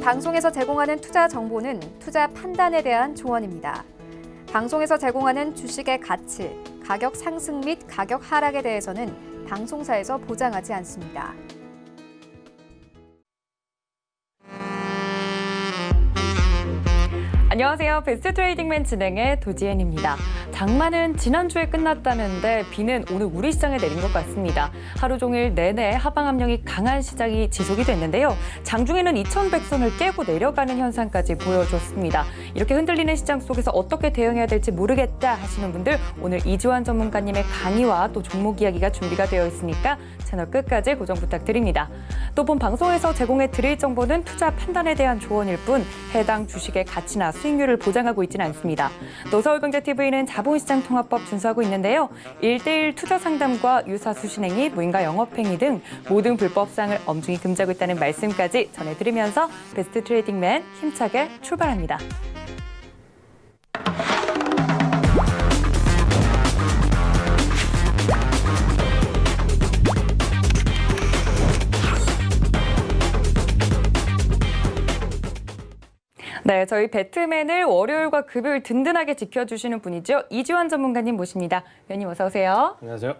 방송에서 제공하는 투자 정보는 투자 판단에 대한 조언입니다. 방송에서 제공하는 주식의 가치, 가격 상승 및 가격 하락에 대해서는 방송사에서 보장하지 않습니다. 안녕하세요. 베스트 트레이딩맨 진행의 도지엔입니다. 장마는 지난주에 끝났다는데 비는 오늘 우리 시장에 내린 것 같습니다. 하루 종일 내내 하방 압력이 강한 시장이 지속이 됐는데요. 장중에는 2100선을 깨고 내려가는 현상까지 보여줬습니다. 이렇게 흔들리는 시장 속에서 어떻게 대응해야 될지 모르겠다 하시는 분들, 오늘 이지환 전문가님의 강의와 또 종목 이야기가 준비가 되어 있으니까 채널 끝까지 고정 부탁드립니다. 또 본 방송에서 제공해 드릴 정보는 투자 판단에 대한 조언일 뿐 해당 주식의 가치나 수익률을 보장하고 있지는 않습니다. 또 서울경제TV는 자본시장 통합법 준수하고 있는데요. 1:1 투자 상담과 유사 수신행위, 무인가 영업행위 등 모든 불법사항을 엄중히 금지하고 있다는 말씀까지 전해드리면서 베스트 트레이딩맨 힘차게 출발합니다. 네, 저희 배트맨을 월요일과 금요일 든든하게 지켜주시는 분이죠. 이지환 전문가님 모십니다. 위원님 어서 오세요. 안녕하세요.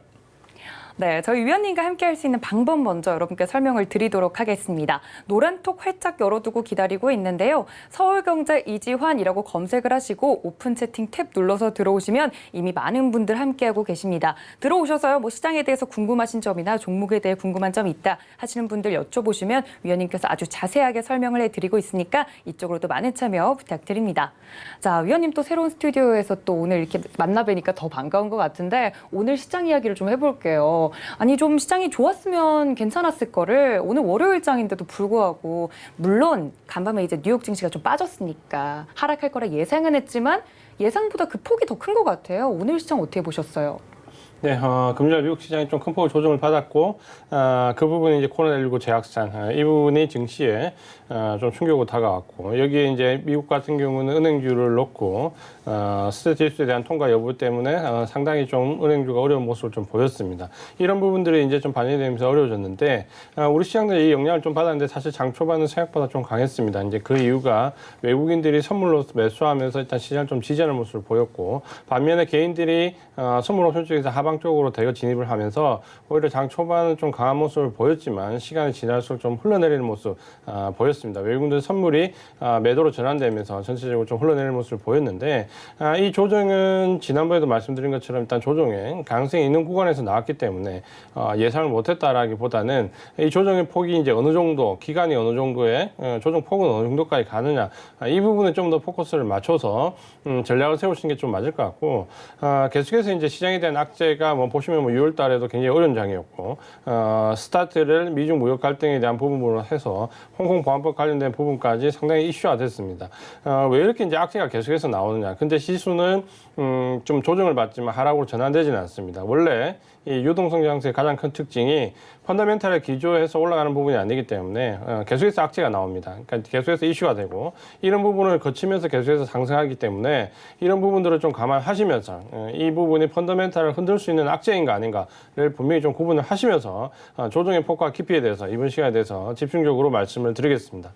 네, 저희 위원님과 함께 할 수 있는 방법 먼저 여러분께 설명을 드리도록 하겠습니다. 노란톡 활짝 열어두고 기다리고 있는데요. 서울경제 이지환이라고 검색을 하시고 오픈 채팅 탭 눌러서 들어오시면 이미 많은 분들 함께하고 계십니다. 들어오셔서요, 시장에 대해서 궁금하신 점이나 종목에 대해 궁금한 점이 있다 하시는 분들 여쭤보시면 위원님께서 아주 자세하게 설명을 해드리고 있으니까 이쪽으로도 많은 참여 부탁드립니다. 자, 위원님 또 새로운 스튜디오에서 또 오늘 이렇게 만나 뵈니까 더 반가운 것 같은데 오늘 시장 이야기를 좀 해볼게요. 아니 좀 시장이 좋았으면 괜찮았을 거를 오늘 월요일장인데도 불구하고 물론 간밤에 이제 뉴욕 증시가 좀 빠졌으니까 하락할 거라 예상은 했지만 예상보다 그 폭이 더 큰 것 같아요. 오늘 시장 어떻게 보셨어요? 네, 금요일 미국 시장이 좀 큰 폭의 조정을 받았고, 그 부분이 이제 코로나19 재확산, 이 부분이 증시에 좀 충격으로 다가왔고, 여기에 이제 미국 같은 경우는 은행주를 놓고, 스트레스 지수에 대한 통과 여부 때문에 상당히 좀 은행주가 어려운 모습을 좀 보였습니다. 이런 부분들이 이제 좀 반영이 되면서 어려워졌는데, 우리 시장도 이 영향을 좀 받았는데 사실 장 초반은 생각보다 좀 강했습니다. 이제 그 이유가 외국인들이 선물로 매수하면서 일단 시장을 좀 지지하는 모습을 보였고, 반면에 개인들이 선물 옵션 쪽에서 하방 쪽으로 대거 진입을 하면서 오히려 장 초반은 좀 강한 모습을 보였지만 시간이 지날수록 좀 흘러내리는 모습 보였습니다. 외국인들 선물이 매도로 전환되면서 전체적으로 좀 흘러내리는 모습을 보였는데 이 조정은 지난번에도 말씀드린 것처럼 일단 조정에 가능성이 있는 구간에서 나왔기 때문에 예상을 못했다라기보다는 이 조정의 폭이 이제 어느 정도 기간이 어느 정도의 조정 폭은 어느 정도까지 가느냐 이 부분에 좀 더 포커스를 맞춰서 전략을 세우시는 게 좀 맞을 것 같고 계속해서 이제 시장에 대한 악재가 보시면 6월 달에도 굉장히 어려운 장이었고 스타트를 미중 무역 갈등에 대한 부분으로 해서 홍콩 보안법 관련된 부분까지 상당히 이슈화 됐습니다. 왜 이렇게 이제 악재가 계속해서 나오느냐? 근데 지수는 좀 조정을 받지만 하락으로 전환되지는 않습니다. 원래 이 유동성 장세의 가장 큰 특징이 펀더멘탈을 기조해서 올라가는 부분이 아니기 때문에 계속해서 악재가 나옵니다. 그러니까 계속해서 이슈가 되고 이런 부분을 거치면서 계속해서 상승하기 때문에 이런 부분들을 좀 감안하시면서 이 부분이 펀더멘탈을 흔들 수 있는 악재인가 아닌가를 분명히 좀 구분을 하시면서 조정의 폭과 깊이에 대해서 이번 시간에 대해서 집중적으로 말씀을 드리겠습니다.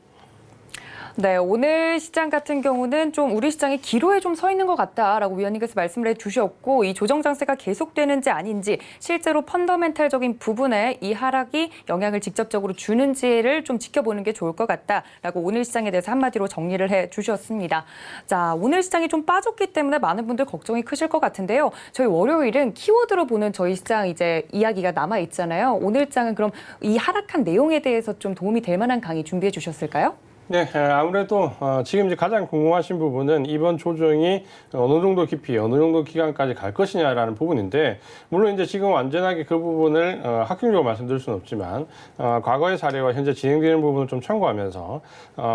네, 오늘 시장 같은 경우는 좀 우리 시장이 기로에 좀 서 있는 것 같다라고 위원님께서 말씀을 해주셨고 이 조정 장세가 계속되는지 아닌지 실제로 펀더멘탈적인 부분에 이 하락이 영향을 직접적으로 주는지를 좀 지켜보는 게 좋을 것 같다라고 오늘 시장에 대해서 한마디로 정리를 해주셨습니다. 자, 오늘 시장이 좀 빠졌기 때문에 많은 분들 걱정이 크실 것 같은데요. 저희 월요일은 키워드로 보는 저희 시장 이제 이야기가 남아 있잖아요. 오늘 장은 그럼 이 하락한 내용에 대해서 좀 도움이 될 만한 강의 준비해 주셨을까요? 네, 아무래도 지금 이제 가장 궁금하신 부분은 이번 조정이 어느 정도 깊이, 어느 정도 기간까지 갈 것이냐라는 부분인데, 물론 이제 지금 완전하게 그 부분을 확정적으로 말씀드릴 수는 없지만, 과거의 사례와 현재 진행되는 부분을 좀 참고하면서,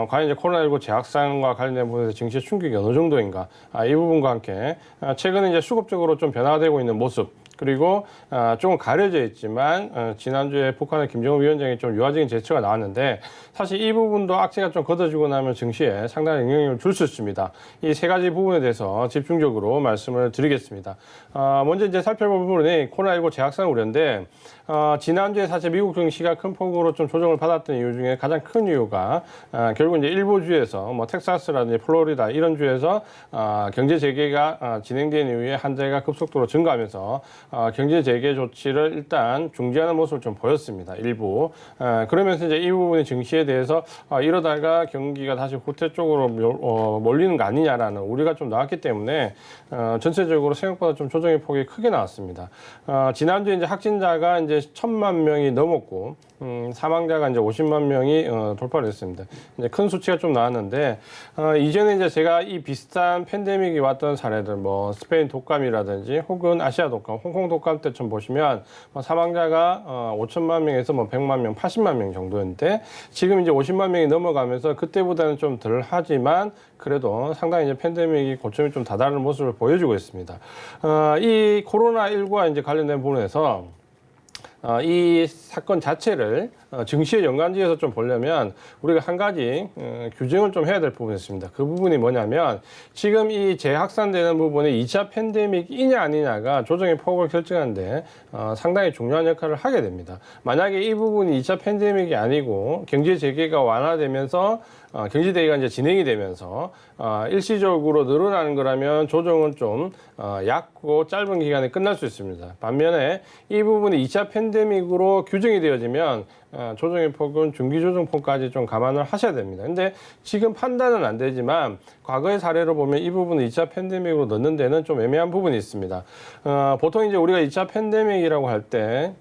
과연 이제 코로나19 재확산과 관련된 부분에서 증시 충격이 어느 정도인가, 이 부분과 함께, 최근에 이제 수급적으로 좀 변화가 되고 있는 모습, 그리고 조금 가려져 있지만 지난주에 북한의 김정은 위원장이 좀 유화적인 제스처가 나왔는데 사실 이 부분도 악재가 좀 걷어지고 나면 증시에 상당한 영향을 줄 수 있습니다. 이 세 가지 부분에 대해서 집중적으로 말씀을 드리겠습니다. 먼저 이제 살펴볼 부분이 코로나19 재확산 우려인데 지난주에 사실 미국 증시가 큰 폭으로 좀 조정을 받았던 이유 중에 가장 큰 이유가 결국 이제 일부 주에서 뭐 텍사스라든지 플로리다 이런 주에서 경제 재개가 진행된 이후에 환자가 급속도로 증가하면서 경제 재개 조치를 일단 중지하는 모습을 좀 보였습니다. 일부. 그러면서 이제 이 부분의 증시에 대해서 이러다가 경기가 다시 후퇴 쪽으로 몰리는 거 아니냐라는 우려가 좀 나왔기 때문에 전체적으로 생각보다 좀 조정의 폭이 크게 나왔습니다. 지난주에 이제 확진자가 이제 1,000만 명이 넘었고 사망자가 이제 50만 명이 돌파를 했습니다. 이제 큰 수치가 좀 나왔는데 이전에 이제 제가 이 비슷한 팬데믹이 왔던 사례들 뭐 스페인 독감이라든지 혹은 아시아 독감, 홍콩 독감 때쯤 보시면 사망자가 5천만 명에서 뭐 100만 명, 80만 명 정도였는데 지금 이제 50만 명이 넘어가면서 그때보다는 좀 덜 하지만 그래도 상당히 이제 팬데믹이 고점이 좀 다다른 모습을 보여주고 있습니다. 이 코로나19와 이제 관련된 부분에서 이 사건 자체를 증시의 연관지에서 좀 보려면 우리가 한 가지 규정을 좀 해야 될 부분이 있습니다. 그 부분이 뭐냐면 지금 이 재확산되는 부분이 2차 팬데믹이냐 아니냐가 조정의 폭을 결정하는데 상당히 중요한 역할을 하게 됩니다. 만약에 이 부분이 2차 팬데믹이 아니고 경제 재개가 완화되면서 경제 대기가 이제 진행이 되면서 일시적으로 늘어나는 거라면 조정은 좀 얕고 짧은 기간에 끝날 수 있습니다. 반면에 이 부분이 2차 팬데믹으로 규정이 되어지면 조정의 폭은 중기 조정폭까지 좀 감안을 하셔야 됩니다. 근데 지금 판단은 안 되지만 과거의 사례로 보면 이 부분을 2차 팬데믹으로 넣는 데는 좀 애매한 부분이 있습니다. 보통 이제 우리가 2차 팬데믹이라고 할 때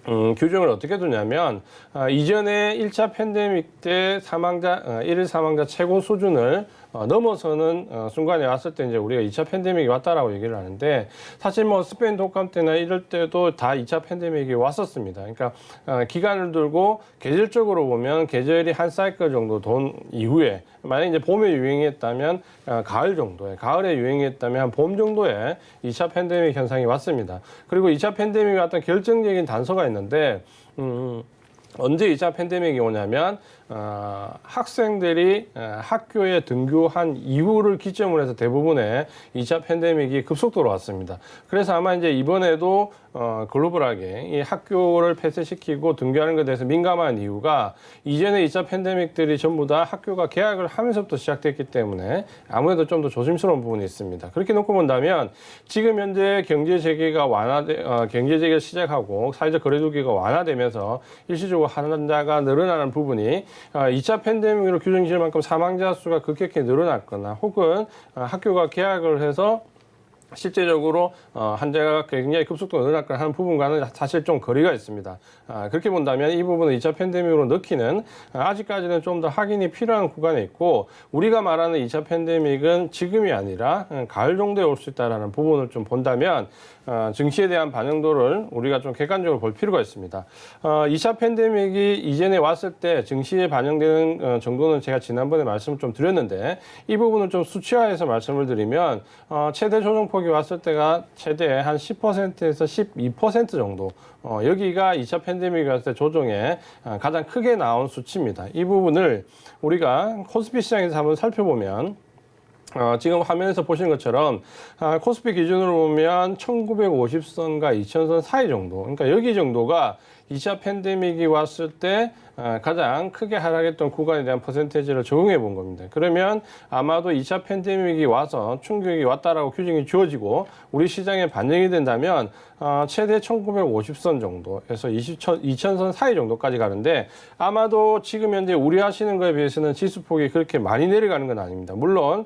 규정을 어떻게 두냐면 이전에 1차 팬데믹 때 일일 사망자 최고 수준을 넘어서는 순간에 왔을 때 이제 우리가 2차 팬데믹이 왔다라고 얘기를 하는데 사실 뭐 스페인 독감 때나 이럴 때도 다 2차 팬데믹이 왔었습니다. 그러니까 기간을 두고 계절적으로 보면 계절이 한 사이클 정도 돈 이후에 만약 이제 봄에 유행했다면 가을 정도에 가을에 유행했다면 한 봄 정도에 2차 팬데믹 현상이 왔습니다. 그리고 2차 팬데믹이 왔던 결정적인 단서가 있는데 언제 2차 팬데믹이 오냐면 학생들이 학교에 등교한 이후를 기점으로 해서 대부분의 2차 팬데믹이 급속도로 왔습니다. 그래서 아마 이제 이번에도 글로벌하게 이 학교를 폐쇄시키고 등교하는 것에 대해서 민감한 이유가 이전에 2차 팬데믹들이 전부 다 학교가 개학을 하면서부터 시작됐기 때문에 아무래도 좀 더 조심스러운 부분이 있습니다. 그렇게 놓고 본다면 지금 현재 경제 재개가 경제 재개를 시작하고 사회적 거리두기가 완화되면서 일시적으로 환자가 늘어나는 부분이 2차 팬데믹으로 규정지을 만큼 사망자 수가 급격히 늘어났거나 혹은 학교가 개학을 해서 실제적으로 환자가 굉장히 급속도로 늘어났거나 하는 부분과는 사실 좀 거리가 있습니다. 그렇게 본다면 이 부분을 2차 팬데믹으로 넣기는 아직까지는 좀 더 확인이 필요한 구간에 있고 우리가 말하는 2차 팬데믹은 지금이 아니라 가을 정도에 올 수 있다는 부분을 좀 본다면 증시에 대한 반영도를 우리가 좀 객관적으로 볼 필요가 있습니다. 2차 팬데믹이 이전에 왔을 때 증시에 반영되는 정도는 제가 지난번에 말씀을 좀 드렸는데 이 부분을 좀 수치화해서 말씀을 드리면 최대 조정폭이 왔을 때가 최대 한 10%에서 12% 정도 여기가 2차 팬데믹이 왔을 때 조정에 가장 크게 나온 수치입니다. 이 부분을 우리가 코스피 시장에서 한번 살펴보면 지금 화면에서 보시는 것처럼 코스피 기준으로 보면 1950선과 2000선 사이 정도 그러니까 여기 정도가 2차 팬데믹이 왔을 때 가장 크게 하락했던 구간에 대한 퍼센테이지를 적용해 본 겁니다. 그러면 아마도 2차 팬데믹이 와서 충격이 왔다라고 규정이 주어지고 우리 시장에 반영이 된다면 최대 1950선 정도에서 2000선 사이 정도까지 가는데 아마도 지금 현재 우려하시는 거에 비해서는 지수폭이 그렇게 많이 내려가는 건 아닙니다. 물론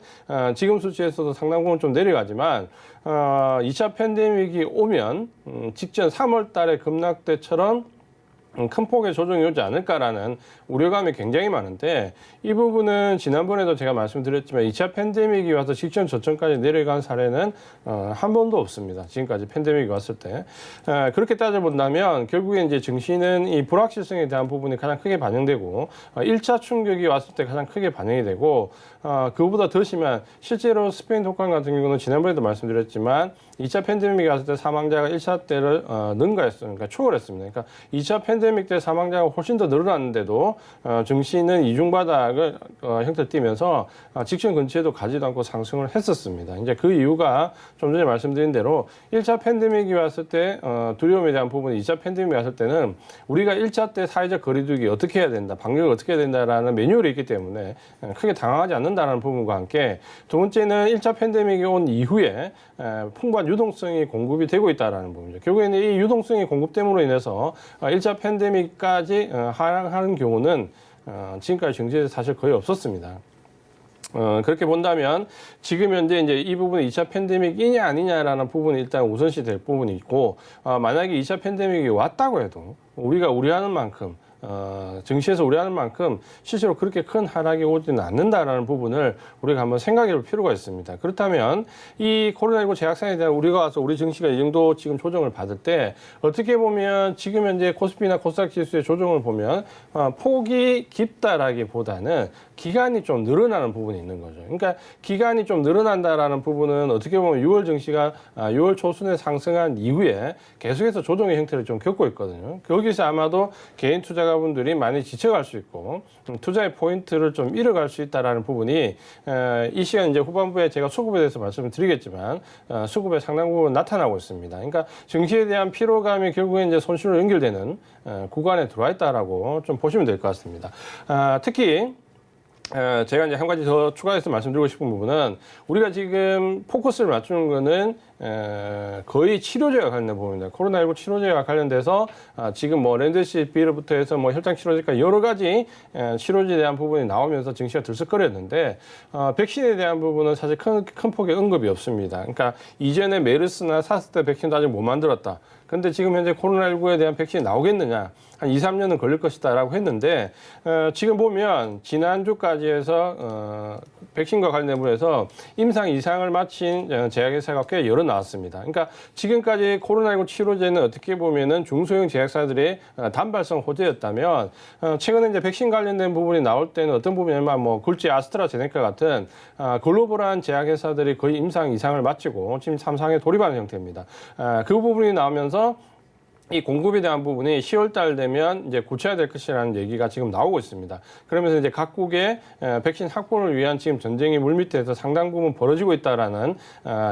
지금 수치에서도 상당 부분 좀 내려가지만 2차 팬데믹이 오면 직전 3월 달에 급락 때처럼 큰 폭의 조정이 오지 않을까라는 우려감이 굉장히 많은데 이 부분은 지난번에도 제가 말씀드렸지만 2차 팬데믹이 와서 직전 저점까지 내려간 사례는 한 번도 없습니다. 지금까지 팬데믹이 왔을 때. 그렇게 따져본다면 결국에 이제 증시는 이 불확실성에 대한 부분이 가장 크게 반영되고 1차 충격이 왔을 때 가장 크게 반영이 되고 그보다 더 심한 실제로 스페인 독감 같은 경우는 지난번에도 말씀드렸지만 2차 팬데믹이 왔을 때 사망자가 1차 때를 능가했습니다. 그러니까 초월했습니다. 그러니까 2차 팬데믹 팬데믹 때 사망자가 훨씬 더 늘어났는데도 증시는 이중바닥을 형태를 띠면서 직전 근처에도 가지도 않고 상승을 했었습니다. 이제 그 이유가 좀 전에 말씀드린 대로 1차 팬데믹이 왔을 때 두려움에 대한 부분이 2차 팬데믹이 왔을 때는 우리가 1차 때 사회적 거리두기 어떻게 해야 된다, 방역을 어떻게 해야 된다라는 매뉴얼이 있기 때문에 크게 당황하지 않는다는 부분과 함께 두 번째는 1차 팬데믹이 온 이후에 풍부한 유동성이 공급이 되고 있다는 부분이죠. 결국에는 이 유동성이 공급됨으로 인해서 1차 팬데믹까지 하락하는 경우는 지금까지 증시에서 사실 거의 없었습니다. 그렇게 본다면 지금 현재 이제 이 부분이 2차 팬데믹이냐 아니냐라는 부분이 일단 우선시 될 부분이 있고, 만약에 2차 팬데믹이 왔다고 해도 우리가 우려하는 만큼 증시에서 우려하는 만큼 실제로 그렇게 큰 하락이 오지는 않는다라는 부분을 우리가 한번 생각해 볼 필요가 있습니다. 그렇다면 이 코로나19 재확산에 대한 우리가 와서 우리 증시가 이 정도 지금 조정을 받을 때 어떻게 보면 지금 현재 코스피나 코스닥 지수의 조정을 보면 폭이 깊다라기보다는 기간이 좀 늘어나는 부분이 있는 거죠. 그러니까 기간이 좀 늘어난다라는 부분은 어떻게 보면 6월 증시가 6월 초순에 상승한 이후에 계속해서 조정의 형태를 좀 겪고 있거든요. 거기서 아마도 개인 투자가분들이 많이 지쳐갈 수 있고 투자의 포인트를 좀 잃어갈 수 있다라는 부분이 이 시간 이제 후반부에 제가 수급에 대해서 말씀을 드리겠지만 수급에 상당 부분 나타나고 있습니다. 그러니까 증시에 대한 피로감이 결국에 이제 손실로 연결되는 구간에 들어와 있다라고 좀 보시면 될 것 같습니다. 특히 제가 이제 한 가지 더 추가해서 말씀드리고 싶은 부분은 우리가 지금 포커스를 맞추는 거는 거의 치료제와 관련된 부분입니다. 코로나19 치료제와 관련돼서 지금 뭐 렌데시비르부터 해서 뭐 혈당 치료제까지 여러 가지 치료제에 대한 부분이 나오면서 증시가 들썩거렸는데 백신에 대한 부분은 사실 큰 폭의 언급이 없습니다. 그러니까 이전에 메르스나 사스 때 백신도 아직 못 만들었다. 근데 지금 현재 코로나19에 대한 백신이 나오겠느냐? 한 2, 3년은 걸릴 것이다라고 했는데 지금 보면 지난주까지 해서 백신과 관련된 부분에서 임상 이상을 마친 제약회사가 꽤 여러 나왔습니다. 그러니까 지금까지 코로나19 치료제는 어떻게 보면은 중소형 제약사들의 단발성 호재였다면 최근에 이제 백신 관련된 부분이 나올 때는 어떤 부분이냐면 뭐 굴지 아스트라제네카 같은 글로벌한 제약회사들이 거의 임상 이상을 마치고 지금 3상에 돌입하는 형태입니다. 그 부분이 나오면서 이 공급에 대한 부분이 10월 달 되면 이제 고쳐야 될 것이라는 얘기가 지금 나오고 있습니다. 그러면서 이제 각국의 백신 확보를 위한 지금 전쟁이 물밑에서 상당 부분 벌어지고 있다라는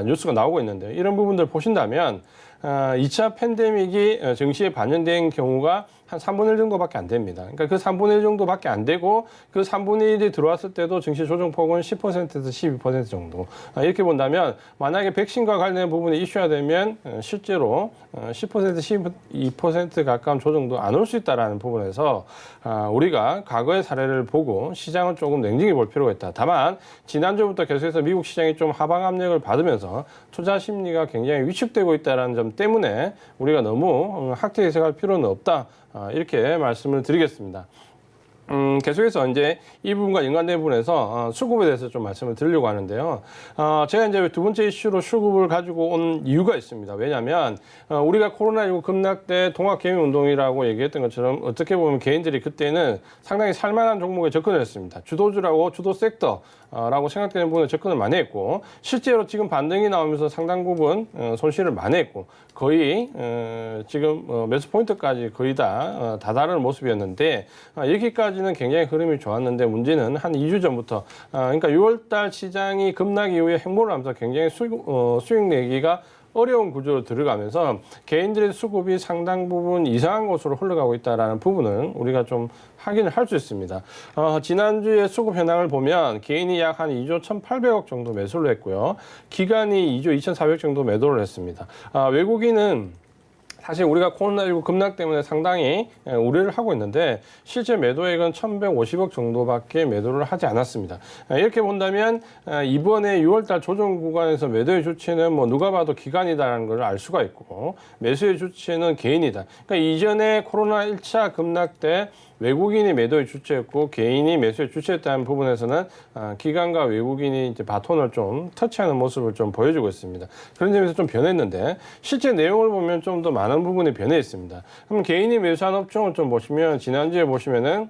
뉴스가 나오고 있는데 이런 부분들 보신다면 2차 팬데믹이 증시에 반영된 경우가 한 3분의 1 정도밖에 안 됩니다. 그러니까 그 3분의 1 정도밖에 안 되고 그 3분의 1이 들어왔을 때도 증시 조정폭은 10%에서 12% 정도. 이렇게 본다면 만약에 백신과 관련된 부분이 이슈화되면 실제로 10% 12% 가까운 조정도 안 올 수 있다는 부분에서 우리가 과거의 사례를 보고 시장을 조금 냉정히 볼 필요가 있다. 다만 지난주부터 계속해서 미국 시장이 좀 하방 압력을 받으면서 투자 심리가 굉장히 위축되고 있다는 점 때문에 우리가 너무 학대 해석할 필요는 없다. 이렇게 말씀을 드리겠습니다. 계속해서 이제 이 부분과 연관된 부분에서 수급에 대해서 좀 말씀을 드리려고 하는데요. 제가 이제 두 번째 이슈로 수급을 가지고 온 이유가 있습니다. 왜냐하면 우리가 코로나19 급락때 동학개미운동이라고 얘기했던 것처럼 어떻게 보면 개인들이 그때는 상당히 살만한 종목에 접근을 했습니다. 주도주라고 주도 섹터라고 생각되는 부분에 접근을 많이 했고 실제로 지금 반등이 나오면서 상당 부분 손실을 많이 했고 거의 지금 매수 포인트까지 거의 다 다다르는 모습이었는데 여기까지는 굉장히 흐름이 좋았는데 문제는 한 2주 전부터 그러니까 6월달 시장이 급락 이후에 행보를 하면서 굉장히 수익 내기가 어려운 구조로 들어가면서 개인들의 수급이 상당 부분 이상한 곳으로 흘러가고 있다는 부분은 우리가 좀 확인을 할 수 있습니다. 지난주에 수급 현황을 보면 개인이 약 한 2조 1,800억 정도 매수를 했고요. 기관이 2조 2,400억 정도 매도를 했습니다. 외국인은 사실 우리가 코로나19 급락 때문에 상당히 우려를 하고 있는데 실제 매도액은 1,150억 정도밖에 매도를 하지 않았습니다. 이렇게 본다면 이번에 6월달 조정 구간에서 매도의 주체는 뭐 누가 봐도 기관이다라는 걸 알 수가 있고 매수의 주체는 개인이다. 그러니까 이전에 코로나 1차 급락 때 외국인이 매도의 주체였고 개인이 매수의 주체였다는 부분에서는 기관과 외국인이 이제 바톤을 좀 터치하는 모습을 좀 보여주고 있습니다. 그런 점에서 좀 변했는데 실제 내용을 보면 좀 더 많은 부분이 변해 있습니다. 그럼 개인이 매수한 업종을 좀 보시면 지난주에 보시면은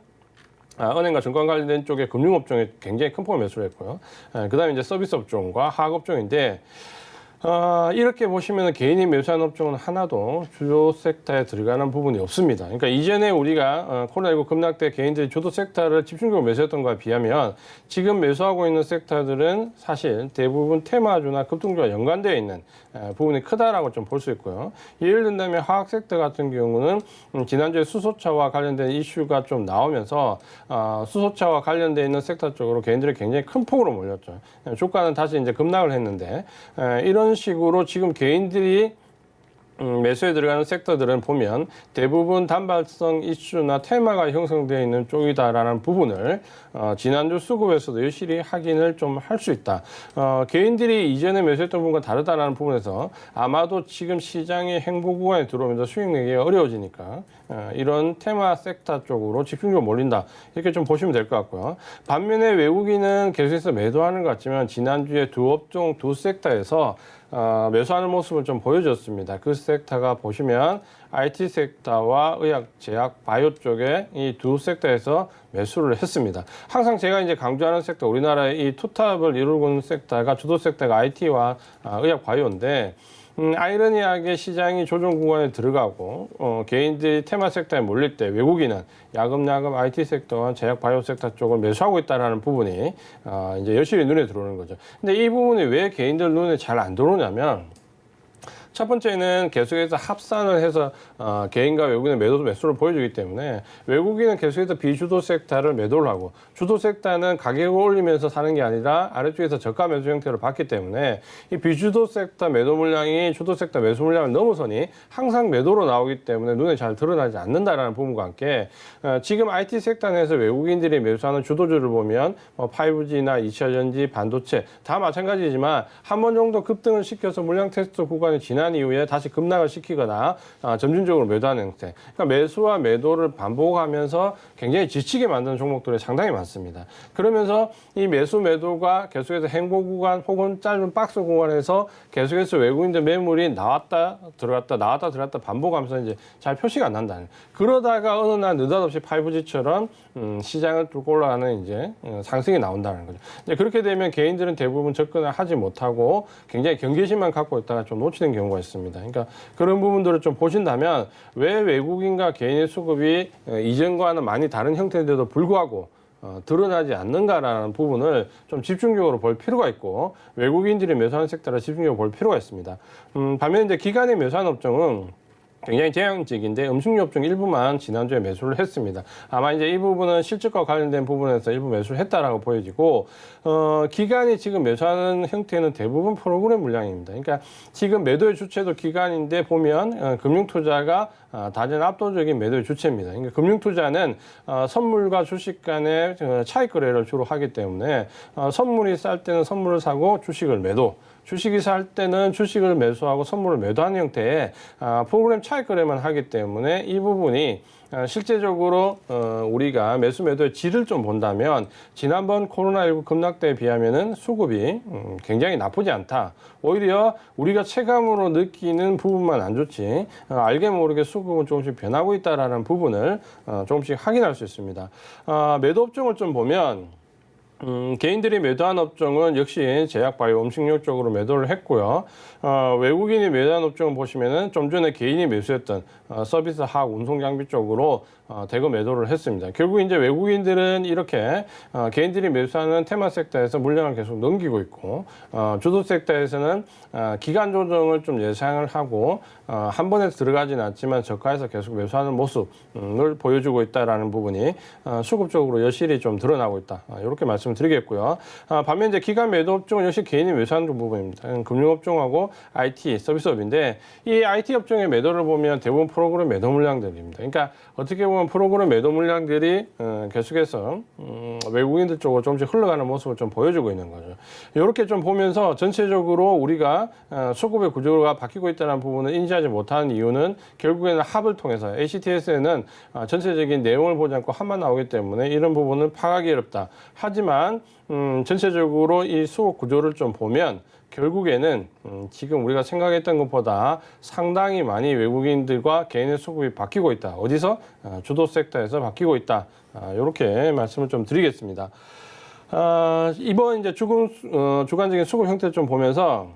은행과 증권 관련된 쪽에 금융업종에 굉장히 큰 폭을 매수를 했고요. 그 다음에 이제 서비스 업종과 화학 업종인데 이렇게 보시면 개인이 매수한 업종은 하나도 주요 섹터에 들어가는 부분이 없습니다. 그러니까 이전에 우리가 코로나19 급락때 개인들이 주도 섹터를 집중적으로 매수했던 것에 비하면 지금 매수하고 있는 섹터들은 사실 대부분 테마주나 급등주와 연관되어 있는 부분이 크다라고 좀 볼 수 있고요. 예를 든다면 화학 섹터 같은 경우는 지난주에 수소차와 관련된 이슈가 좀 나오면서 수소차와 관련되어 있는 섹터 쪽으로 개인들이 굉장히 큰 폭으로 몰렸죠. 주가는 다시 이제 급락을 했는데 이런 식으로 지금 개인들이 매수에 들어가는 섹터들은 보면 대부분 단발성 이슈나 테마가 형성되어 있는 쪽이다라는 부분을 지난주 수급에서도 여실히 확인을 좀 할 수 있다. 개인들이 이전에 매수했던 부분과 다르다라는 부분에서 아마도 지금 시장의 행보 구간에 들어오면서 수익 내기가 어려워지니까 이런 테마 섹터 쪽으로 집중적으로 몰린다. 이렇게 좀 보시면 될 것 같고요. 반면에 외국인은 계속해서 매도하는 것 같지만 지난주에 두 업종, 두 섹터에서 매수하는 모습을 좀 보여줬습니다. 그 섹터가 보시면 IT 섹터와 의학, 제약, 바이오 쪽에 이 두 섹터에서 매수를 했습니다. 항상 제가 이제 강조하는 섹터, 우리나라의 이 투탑을 이루고 있는 섹터가 주도 섹터가 IT와 의학, 바이오인데 아이러니하게 시장이 조정 구간에 들어가고 개인들이 테마 섹터에 몰릴 때 외국인은 야금야금 IT 섹터와 제약 바이오 섹터 쪽을 매수하고 있다는 부분이 이제 여실히 눈에 들어오는 거죠. 근데 이 부분이 왜 개인들 눈에 잘 안 들어오냐면 첫 번째는 계속해서 합산을 해서 개인과 외국인의 매수를 보여주기 때문에 외국인은 계속해서 비주도 섹터를 매도를 하고 주도 섹터는 가격을 올리면서 사는 게 아니라 아래쪽에서 저가 매수 형태를 받기 때문에 이 비주도 섹터 매도 물량이 주도 섹터 매수 물량을 넘어서니 항상 매도로 나오기 때문에 눈에 잘 드러나지 않는다라는 부분과 함께 지금 IT 섹터 내에서 외국인들이 매수하는 주도주를 보면 5G나 2차 전지, 반도체 다 마찬가지지만 한 번 정도 급등을 시켜서 물량 테스트 구간이 지난 이후에 다시 급락을 시키거나 점진적으로 매도하는 형태. 그러니까 매수와 매도를 반복하면서 굉장히 지치게 만드는 종목들이 상당히 많습니다. 그러면서 이 매수 매도가 계속해서 행보 구간 혹은 짧은 박스 구간에서 계속해서 외국인들 매물이 나왔다 들어갔다 나왔다 들어갔다 반복하면서 이제 잘 표시가 안 난다는. 그러다가 어느 날 느닷없이 5G처럼 시장을 뚫고 올라가는 이제 상승이 나온다는 거죠. 이제 그렇게 되면 개인들은 대부분 접근을 하지 못하고 굉장히 경계심만 갖고 있다가 좀 놓치는 경우가 있습니다. 그러니까 그런 부분들을 좀 보신다면 왜 외국인과 개인의 수급이 이전과는 많이 다른 형태인데도 불구하고 드러나지 않는가라는 부분을 좀 집중적으로 볼 필요가 있고 외국인들이 매수하는 섹터를 집중적으로 볼 필요가 있습니다. 반면에 이제 기관이 매수한 업종은 굉장히 제한적인데 음식료 업종 일부만 지난주에 매수를 했습니다. 아마 이제 이 부분은 실적과 관련된 부분에서 일부 매수를 했다라고 보여지고 기관이 지금 매수하는 형태는 대부분 프로그램 물량입니다. 그러니까 지금 매도의 주체도 기관인데 보면 금융투자가 다른 압도적인 매도의 주체입니다. 그러니까 금융투자는 선물과 주식 간의 차익 거래를 주로 하기 때문에 선물이 쌀 때는 선물을 사고 주식을 매도, 주식이 살 때는 주식을 매수하고 선물을 매도하는 형태의 프로그램 차익 거래만 하기 때문에 이 부분이 실제적으로 우리가 매수 매도의 질을 좀 본다면 지난번 코로나19 급락때에 비하면은 수급이 굉장히 나쁘지 않다. 오히려 우리가 체감으로 느끼는 부분만 안 좋지 알게 모르게 수급은 조금씩 변하고 있다라는 부분을 조금씩 확인할 수 있습니다. 매도 업종을 좀 보면 개인들이 매도한 업종은 역시 제약, 바이오, 음식료 쪽으로 매도를 했고요. 외국인이 매도한 업종을 보시면은 좀 전에 개인이 매수했던 서비스, 화학, 운송 장비 쪽으로 대거 매도를 했습니다. 결국 이제 외국인들은 이렇게 개인들이 매수하는 테마 섹터에서 물량을 계속 넘기고 있고 주도 섹터에서는 기간 조정을 좀 예상을 하고 한 번에 들어가진 않지만 저가에서 계속 매수하는 모습을 보여주고 있다라는 부분이 수급적으로 여실히 좀 드러나고 있다. 이렇게 말씀을 드리겠고요. 반면 이제 기간 매도 업종은 역시 개인이 매수하는 부분입니다. 금융업종하고 IT, 서비스업인데 이 IT 업종의 매도를 보면 대부분 프로그램 매도 물량들입니다. 그러니까 어떻게 보면 프로그램 매도 물량들이 계속해서 외국인들 쪽으로 조금씩 흘러가는 모습을 좀 보여주고 있는 거죠. 이렇게 좀 보면서 전체적으로 우리가 수급의 구조가 바뀌고 있다는 부분을 인지하지 못하는 이유는 결국에는 합을 통해서 ACTS에는 전체적인 내용을 보지 않고 합만 나오기 때문에 이런 부분은 파악하기 어렵다. 하지만 전체적으로 이 수급 구조를 좀 보면 결국에는 지금 우리가 생각했던 것보다 상당히 많이 외국인들과 개인의 수급이 바뀌고 있다. 어디서? 주도 섹터에서 바뀌고 있다. 이렇게 말씀을 좀 드리겠습니다. 이번 이제 주간적인 수급 형태를 좀 보면서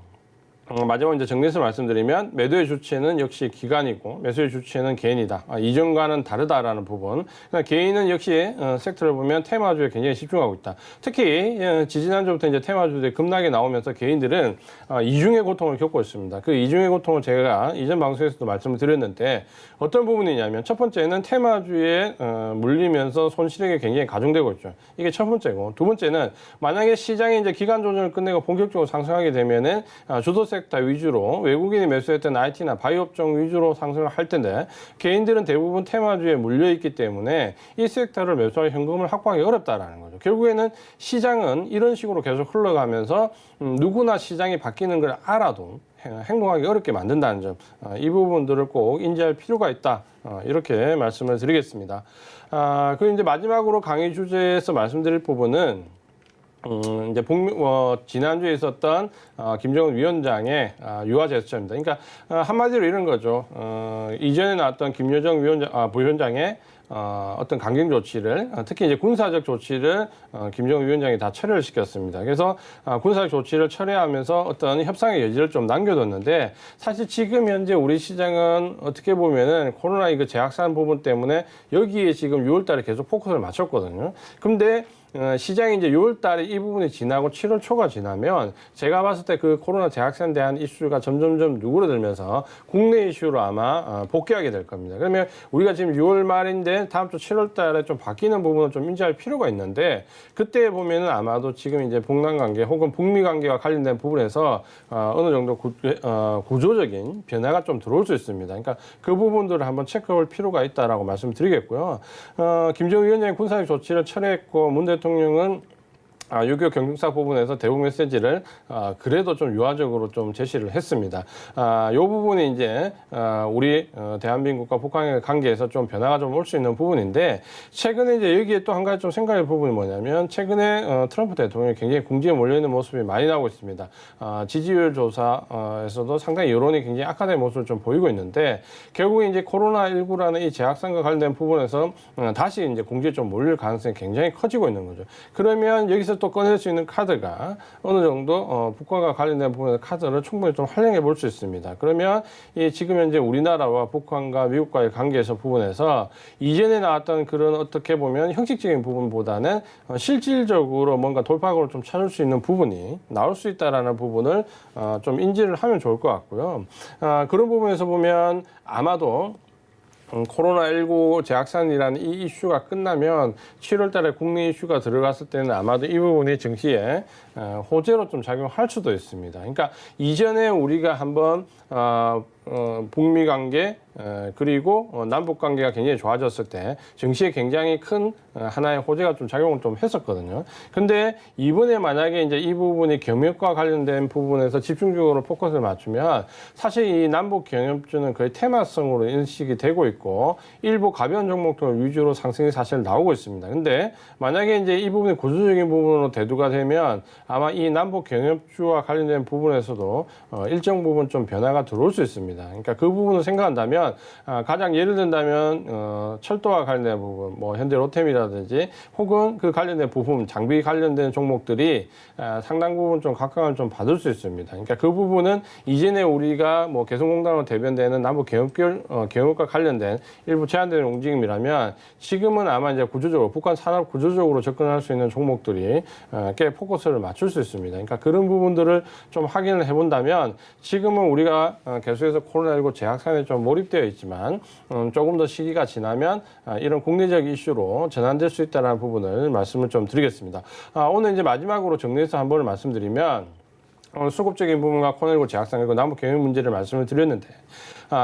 마지막으로 이제 정리해서 말씀드리면 매도의 주체는 역시 기관이고 매수의 주체는 개인이다. 이전과는 다르다라는 부분. 그러니까 개인은 역시 섹터를 보면 테마주에 굉장히 집중하고 있다. 특히 지지난주부터 이제 테마주들이 급락이 나오면서 개인들은 이중의 고통을 겪고 있습니다. 그 이중의 고통을 제가 이전 방송에서도 말씀을 드렸는데 어떤 부분이냐면 첫 번째는 테마주에 물리면서 손실액이 굉장히 가중되고 있죠. 이게 첫 번째고 두 번째는 만약에 시장이 이제 기간 조정을 끝내고 본격적으로 상승하게 되면은 주도 섹터 위주로 외국인이 매수했던 IT나 바이오 업종 위주로 상승을 할 텐데 개인들은 대부분 테마주에 물려 있기 때문에 이 섹터를 매수할 현금을 확보하기 어렵다라는 거죠. 결국에는 시장은 이런 식으로 계속 흘러가면서 누구나 시장이 바뀌는 걸 알아도 행동하기 어렵게 만든다는 점, 이 부분들을 꼭 인지할 필요가 있다. 이렇게 말씀을 드리겠습니다. 그리고 이제 마지막으로 강의 주제에서 말씀드릴 부분은 이제 지난주에 있었던 김정은 위원장의 유화 제스처입니다. 그러니까 한마디로 이런 거죠. 이전에 나왔던 김여정 부위원장의 어떤 강경 조치를 특히 이제 군사적 조치를 김정은 위원장이 다 철회를 시켰습니다. 그래서 군사적 조치를 철회하면서 어떤 협상의 여지를 좀 남겨뒀는데 사실 지금 현재 우리 시장은 어떻게 보면은 코로나 이거 재확산 부분 때문에 여기에 지금 6월달에 계속 포커스를 맞췄거든요. 근데 시장이 이제 6월 달에 이 부분이 지나고 7월 초가 지나면 제가 봤을 때 그 코로나 재확산에 대한 이슈가 점점점 누그러들면서 국내 이슈로 아마 복귀하게 될 겁니다. 그러면 우리가 지금 6월 말인데 다음 주 7월 달에 좀 바뀌는 부분을 좀 인지할 필요가 있는데 그때 보면은 아마도 지금 이제 북남 관계 혹은 북미 관계와 관련된 부분에서 어느 정도 구조적인 변화가 좀 들어올 수 있습니다. 그러니까 그 부분들을 한번 체크해볼 필요가 있다라고 말씀드리겠고요. 김정은 위원장이 군사적 조치를 철회했고 문 대통령은 6.25 경중사 부분에서 대북 메시지를 그래도 좀 유화적으로 좀 제시를 했습니다. 이 부분이 이제 우리 대한민국과 북한의 관계에서 좀 변화가 좀 올 수 있는 부분인데 최근에 이제 여기에 또 한 가지 좀 생각할 부분이 뭐냐면 최근에 트럼프 대통령이 굉장히 궁지에 몰려 있는 모습이 많이 나오고 있습니다. 지지율 조사에서도 상당히 여론이 굉장히 악화된 모습을 좀 보이고 있는데 결국 이제 코로나19라는 이 재확산과 관련된 부분에서 다시 이제 궁지에 좀 몰릴 가능성이 굉장히 커지고 있는 거죠. 그러면 여기서 또 꺼낼 수 있는 카드가 어느 정도 북한과 관련된 부분의 카드를 충분히 좀 활용해 볼 수 있습니다. 그러면 이 지금 현재 우리나라와 북한과 미국과의 관계에서 부분에서 이전에 나왔던 그런 어떻게 보면 형식적인 부분보다는 실질적으로 뭔가 돌파구를 좀 찾을 수 있는 부분이 나올 수 있다라는 부분을 좀 인지를 하면 좋을 것 같고요. 그런 부분에서 보면 아마도 코로나19 재확산이라는 이 이슈가 끝나면 7월 달에 국내 이슈가 들어갔을 때는 아마도 이 부분이 증시에 호재로 좀 작용할 수도 있습니다. 그러니까 이전에 우리가 한번 북미 관계 그리고 남북 관계가 굉장히 좋아졌을 때 증시에 굉장히 큰 하나의 호재가 좀 작용을 좀 했었거든요. 근데 이번에 만약에 이제 이 부분이 경협과 관련된 부분에서 집중적으로 포커스를 맞추면 사실 이 남북 경협주는 거의 테마성으로 인식이 되고 있고 일부 가벼운 종목들 위주로 상승이 사실 나오고 있습니다. 근데 만약에 이제 이 부분이 구조적인 부분으로 대두가 되면 아마 이 남북 경협주와 관련된 부분에서도 일정 부분 좀 변화가 들어올 수 있습니다. 그러니까 그 부분을 생각한다면 가장 예를 든다면 철도와 관련된 부분, 뭐 현대 로템이라든지 혹은 그 관련된 부품, 장비 관련된 종목들이 상당 부분 좀 각광을 좀 받을 수 있습니다. 그러니까 그 부분은 이전에 우리가 뭐 개성공단으로 대변되는 남북 경협과 관련된 일부 제한되는 움직임이라면 지금은 아마 이제 구조적으로 북한 산업 구조적으로 접근할 수 있는 종목들이 꽤 포커스를 맞출 수 있습니다. 그러니까 그런 부분들을 좀 확인을 해본다면 지금은 우리가 계속해서 코로나19 재확산에 좀 몰입되어 있지만 조금 더 시기가 지나면 이런 국내적 이슈로 전환될 수 있다는 부분을 말씀을 좀 드리겠습니다. 오늘 이제 마지막으로 정리해서 한 번을 말씀드리면 수급적인 부분과 코로나19 재확산 그리고 남북 경협 문제를 말씀을 드렸는데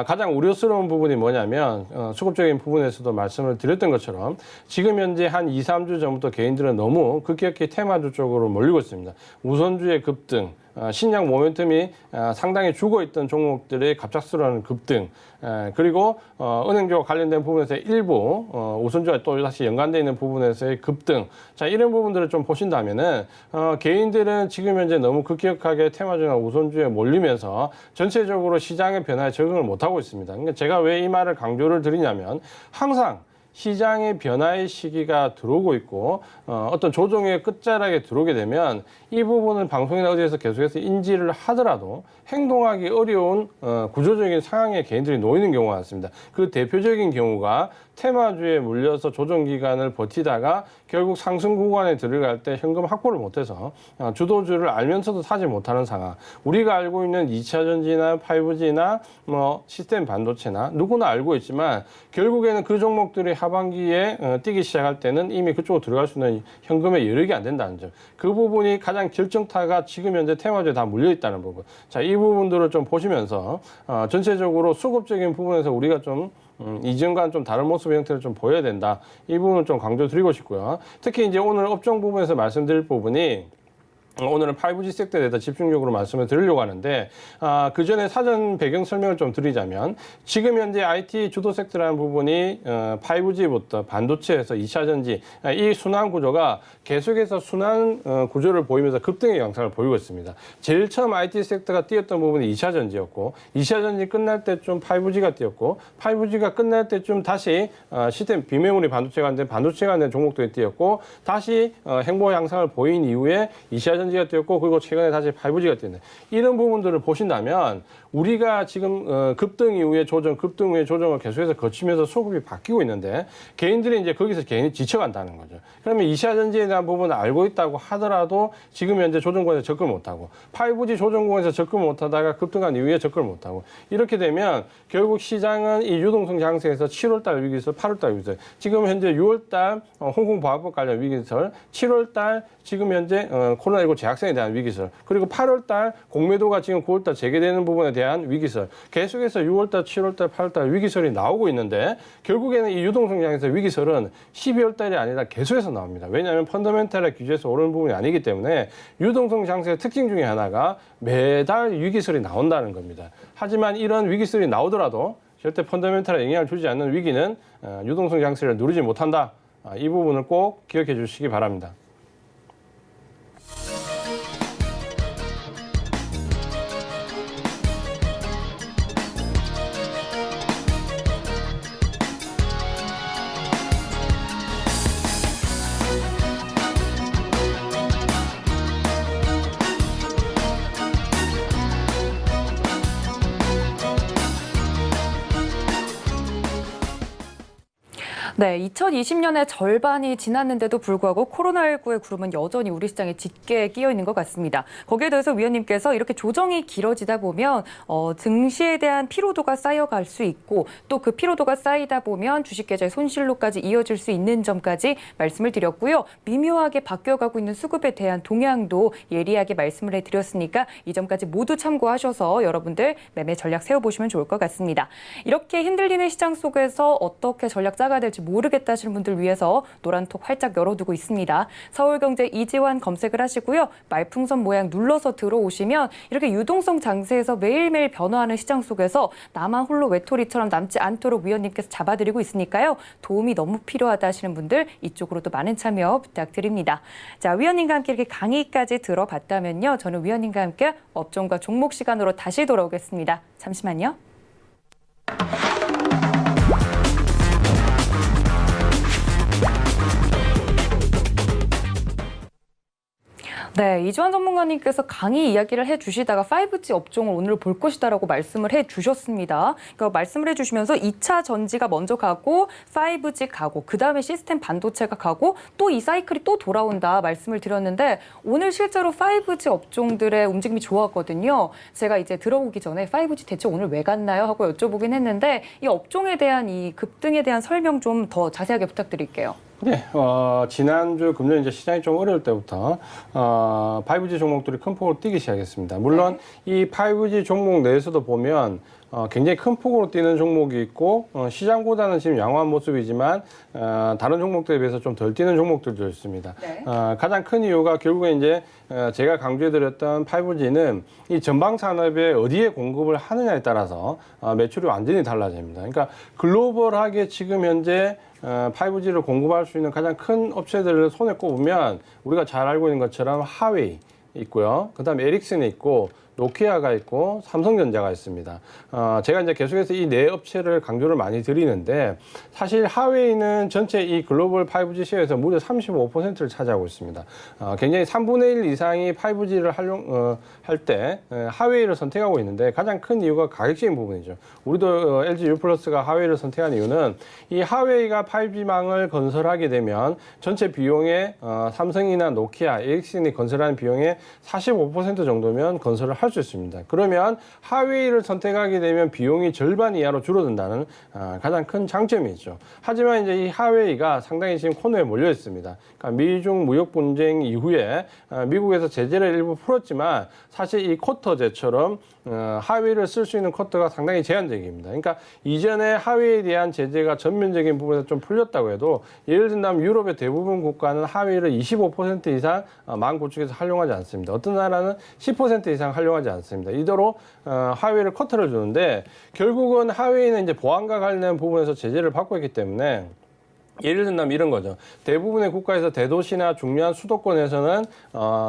가장 우려스러운 부분이 뭐냐면 수급적인 부분에서도 말씀을 드렸던 것처럼 지금 현재 한 2, 3주 전부터 개인들은 너무 급격히 테마주 쪽으로 몰리고 있습니다. 우선주의 급등, 신약 모멘텀이 상당히 죽어있던 종목들의 갑작스러운 급등, 그리고 은행주와 관련된 부분에서 일부 우선주와 또 다시 연관되어 있는 부분에서의 급등, 자 이런 부분들을 좀 보신다면은 개인들은 지금 현재 너무 급격하게 테마주나 우선주에 몰리면서 전체적으로 시장의 변화에 적응을 못하고 있습니다. 그러니까 제가 왜 이 말을 강조를 드리냐면 항상 시장의 변화의 시기가 들어오고 있고 어떤 조정의 끝자락에 들어오게 되면 이 부분을 방송이나 어디에서 계속해서 인지를 하더라도 행동하기 어려운 구조적인 상황에 개인들이 놓이는 경우가 많습니다. 그 대표적인 경우가 테마주에 물려서 조정 기간을 버티다가 결국 상승 구간에 들어갈 때 현금 확보를 못해서 주도주를 알면서도 사지 못하는 상황. 우리가 알고 있는 2차 전지나 5G나 시스템 반도체나 누구나 알고 있지만 결국에는 그 종목들이 하반기에 뛰기 시작할 때는 이미 그쪽으로 들어갈 수 있는 현금의 여력이 안 된다는 점. 그 부분이 가장 결정타가 지금 현재 테마주에 다 물려 있다는 부분. 자, 이 부분들을 좀 보시면서 전체적으로 수급적인 부분에서 우리가 좀 이전과는 좀 다른 모습의 형태를 좀 보여야 된다. 이 부분을 좀 강조드리고 싶고요. 특히 이제 오늘 업종 부분에서 말씀드릴 부분이 오늘은 5G 섹터에 대해서 집중적으로 말씀을 드리려고 하는데 그 전에 사전 배경 설명을 좀 드리자면 지금 현재 IT 주도 섹터라는 부분이 5G부터 반도체에서 2차 전지 이 순환 구조가 계속해서 순환 구조를 보이면서 급등의 양상을 보이고 있습니다. 제일 처음 IT 섹터가 뛰었던 부분이 2차 전지였고 2차 전지 끝날 때쯤 5G가 뛰었고 5G가 끝날 때쯤 다시 시스템 비메모리 반도체가 안 된 반도체가 안 된 종목들이 뛰었고 다시 행보 양상을 보인 이후에 2차 전지가 뛰었고 그리고 최근에 다시 5G가 뛰는 이런 부분들을 보신다면 우리가 지금 급등 이후에 조정, 급등 후에 조정을 계속해서 거치면서 수급이 바뀌고 있는데 개인들이 이제 거기서 개인이 지쳐간다는 거죠. 그러면 2차 전지에 대한 부분을 알고 있다고 하더라도 지금 현재 조정권에서 접근 못하고 5G 조정권에서 접근 못하다가 급등한 이후에 접근을 못하고 이렇게 되면 결국 시장은 이 유동성 장세에서 7월달 위기설, 8월달 위기설 지금 현재 6월달 홍콩 보안법 관련 위기설 7월달 지금 현재 코로나19 재확산에 대한 위기설 그리고 8월달 공매도가 지금 9월달 재개되는 부분에 대한 위기설 계속해서 6월달, 7월달, 8월달 위기설이 나오고 있는데 결국에는 이 유동성 장에서 위기설은 12월달이 아니라 계속해서 나옵니다. 왜냐하면 펀더멘탈의 규제에서 오르는 부분이 아니기 때문에 유동성 장세의 특징 중에 하나가 매달 위기설이 나온다는 겁니다. 하지만 이런 위기설이 나오더라도 절대 펀더멘탈에 영향을 주지 않는 위기는 유동성 장세를 누리지 못한다. 이 부분을 꼭 기억해 주시기 바랍니다. 네, 2020년의 절반이 지났는데도 불구하고 코로나19의 구름은 여전히 우리 시장에 짙게 끼어 있는 것 같습니다. 거기에 대해서 위원님께서 이렇게 조정이 길어지다 보면 증시에 대한 피로도가 쌓여갈 수 있고 또 그 피로도가 쌓이다 보면 주식 계좌의 손실로까지 이어질 수 있는 점까지 말씀을 드렸고요. 미묘하게 바뀌어가고 있는 수급에 대한 동향도 예리하게 말씀을 해드렸으니까 이 점까지 모두 참고하셔서 여러분들 매매 전략 세워보시면 좋을 것 같습니다. 이렇게 흔들리는 시장 속에서 어떻게 전략 짜가야 될지 모르겠다 하시는 분들 위해서 노란톡 활짝 열어두고 있습니다. 서울경제 이지환 검색을 하시고요. 말풍선 모양 눌러서 들어오시면 이렇게 유동성 장세에서 매일매일 변화하는 시장 속에서 나만 홀로 외톨이처럼 남지 않도록 위원님께서 잡아드리고 있으니까요. 도움이 너무 필요하다 하시는 분들 이쪽으로도 많은 참여 부탁드립니다. 자, 위원님과 함께 이렇게 강의까지 들어봤다면요. 저는 위원님과 함께 업종과 종목 시간으로 다시 돌아오겠습니다. 잠시만요. 네, 이주환 전문가님께서 강의 이야기를 해주시다가 5G 업종을 오늘 볼 것이다라고 말씀을 해주셨습니다. 그러니까 말씀을 해주시면서 2차 전지가 먼저 가고 5G 가고 그다음에 시스템 반도체가 가고 또 이 사이클이 또 돌아온다 말씀을 드렸는데 오늘 실제로 5G 업종들의 움직임이 좋았거든요. 제가 이제 들어오기 전에 5G 대체 오늘 왜 갔나요? 하고 여쭤보긴 했는데 이 업종에 대한 이 급등에 대한 설명 좀 더 자세하게 부탁드릴게요. 네, 지난주 금년 이제 시장이 좀 어려울 때부터 5G 종목들이 큰 폭으로 뛰기 시작했습니다. 물론 이 5G 종목 내에서도 보면 굉장히 큰 폭으로 뛰는 종목이 있고 시장보다는 지금 양호한 모습이지만 다른 종목들에 비해서 좀 덜 뛰는 종목들도 있습니다. 네. 가장 큰 이유가 결국에 이제 제가 강조해드렸던 5G는 이 전방 산업에 어디에 공급을 하느냐에 따라서 매출이 완전히 달라집니다. 그러니까 글로벌하게 지금 현재 5G를 공급할 수 있는 가장 큰 업체들을 손에 꼽으면 우리가 잘 알고 있는 것처럼 하웨이 있고요. 그다음에 에릭슨이 있고 노키아가 있고 삼성전자가 있습니다. 제가 이제 계속해서 이 네 업체를 강조를 많이 드리는데 사실 하웨이는 전체 이 글로벌 5G 시장에서 무려 35%를 차지하고 있습니다. 굉장히 3분의 1 이상이 5G를 할 때 하웨이를 선택하고 있는데 가장 큰 이유가 가격적인 부분이죠. 우리도 LG U+가 하웨이를 선택한 이유는 이 하웨이가 5G망을 건설하게 되면 전체 비용에 삼성이나 노키아, 에릭슨이 건설하는 비용의 45% 정도면 건설을 할 수 있습니다. 그러면 하웨이를 선택하게 되면 비용이 절반 이하로 줄어든다는 가장 큰 장점이 있죠. 하지만 이제 이 하웨이가 상당히 지금 코너에 몰려 있습니다. 그러니까 미중 무역 분쟁 이후에 미국에서 제재를 일부 풀었지만 사실 이 쿼터제처럼 하웨이를 쓸 수 있는 쿼터가 상당히 제한적입니다. 그러니까 이전에 하웨이에 대한 제재가 전면적인 부분에서 좀 풀렸다고 해도 예를 든다면 유럽의 대부분 국가는 하웨이를 25% 이상 망 구축에서 활용하지 않습니다. 어떤 나라는 10% 이상 활용하지 않습니다. 이대로 하웨이를 쿼터를 주는데 결국은 하웨이는 이제 보안과 관련된 부분에서 제재를 받고 있기 때문에 예를 든다면 이런 거죠. 대부분의 국가에서 대도시나 중요한 수도권에서는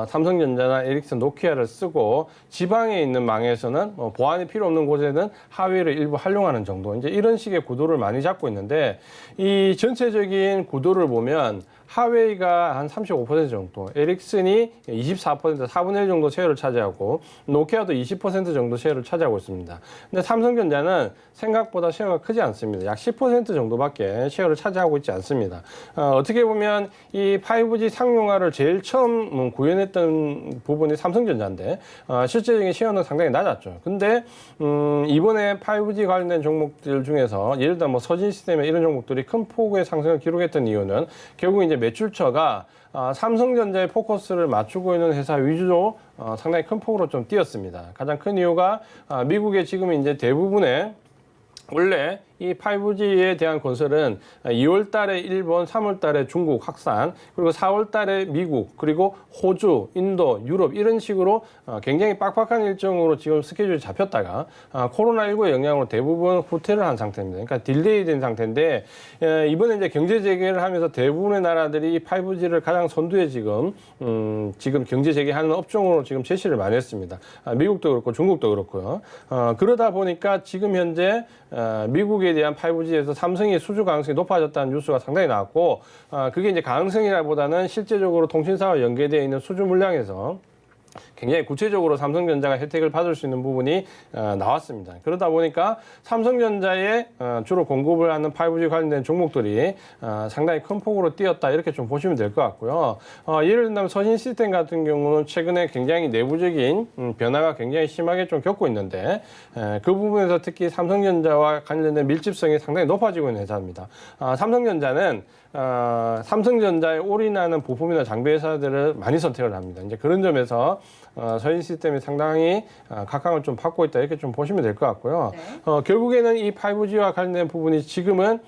삼성전자나 에릭슨, 노키아를 쓰고 지방에 있는 망에서는 보안이 필요 없는 곳에는 하웨이를 일부 활용하는 정도. 이제 이런 식의 구도를 많이 잡고 있는데 이 전체적인 구도를 보면 하웨이가 한 35% 정도, 에릭슨이 24%, 4분의 1 정도 쉐어를 차지하고 노키아도 20% 정도 쉐어를 차지하고 있습니다. 근데 삼성전자는 생각보다 쉐어가 크지 않습니다. 약 10% 정도밖에 쉐어를 차지하고 있지 않습니다. 어떻게 보면 이 5G 상용화를 제일 처음 구현했던 부분이 삼성전자인데 실제적인 쉐어는 상당히 낮았죠. 근데 이번에 5G 관련된 종목들 중에서 예를 들어 뭐 서진 시스템에 이런 종목들이 큰 폭의 상승을 기록했던 이유는 결국 이제 매출처가 삼성전자의 포커스를 맞추고 있는 회사 위주로 상당히 큰 폭으로 좀 뛰었습니다. 가장 큰 이유가 미국의 지금 이제 대부분의 원래 이 5G에 대한 건설은 2월 달에 일본, 3월 달에 중국 확산, 그리고 4월 달에 미국, 그리고 호주, 인도, 유럽 이런 식으로 굉장히 빡빡한 일정으로 지금 스케줄이 잡혔다가 코로나19의 영향으로 대부분 후퇴를 한 상태입니다. 그러니까 딜레이 된 상태인데 이번에 이제 경제 재개를 하면서 대부분의 나라들이 5G를 가장 선두에 지금 경제 재개하는 업종으로 지금 제시를 많이 했습니다. 미국도 그렇고 중국도 그렇고요. 그러다 보니까 지금 현재 미국에 대한 5G에서 삼성의 수주 가능성이 높아졌다는 뉴스가 상당히 나왔고 그게 이제 가능성이라보다는 실제적으로 통신사와 연계되어 있는 수주 물량에서 굉장히 구체적으로 삼성전자가 혜택을 받을 수 있는 부분이 나왔습니다. 그러다 보니까 삼성전자에 주로 공급을 하는 5G 관련된 종목들이 상당히 큰 폭으로 뛰었다 이렇게 좀 보시면 될 것 같고요. 예를 들면 서진 시스템 같은 경우는 최근에 굉장히 내부적인 변화가 굉장히 심하게 좀 겪고 있는데 그 부분에서 특히 삼성전자와 관련된 밀집성이 상당히 높아지고 있는 회사입니다. 삼성전자는 삼성전자에 올인하는 부품이나 장비 회사들을 많이 선택을 합니다. 이제 그런 점에서 서진 시스템이 상당히 각광을 좀 받고 있다 이렇게 좀 보시면 될 것 같고요. 네. 결국에는 이 5G와 관련된 부분이 지금은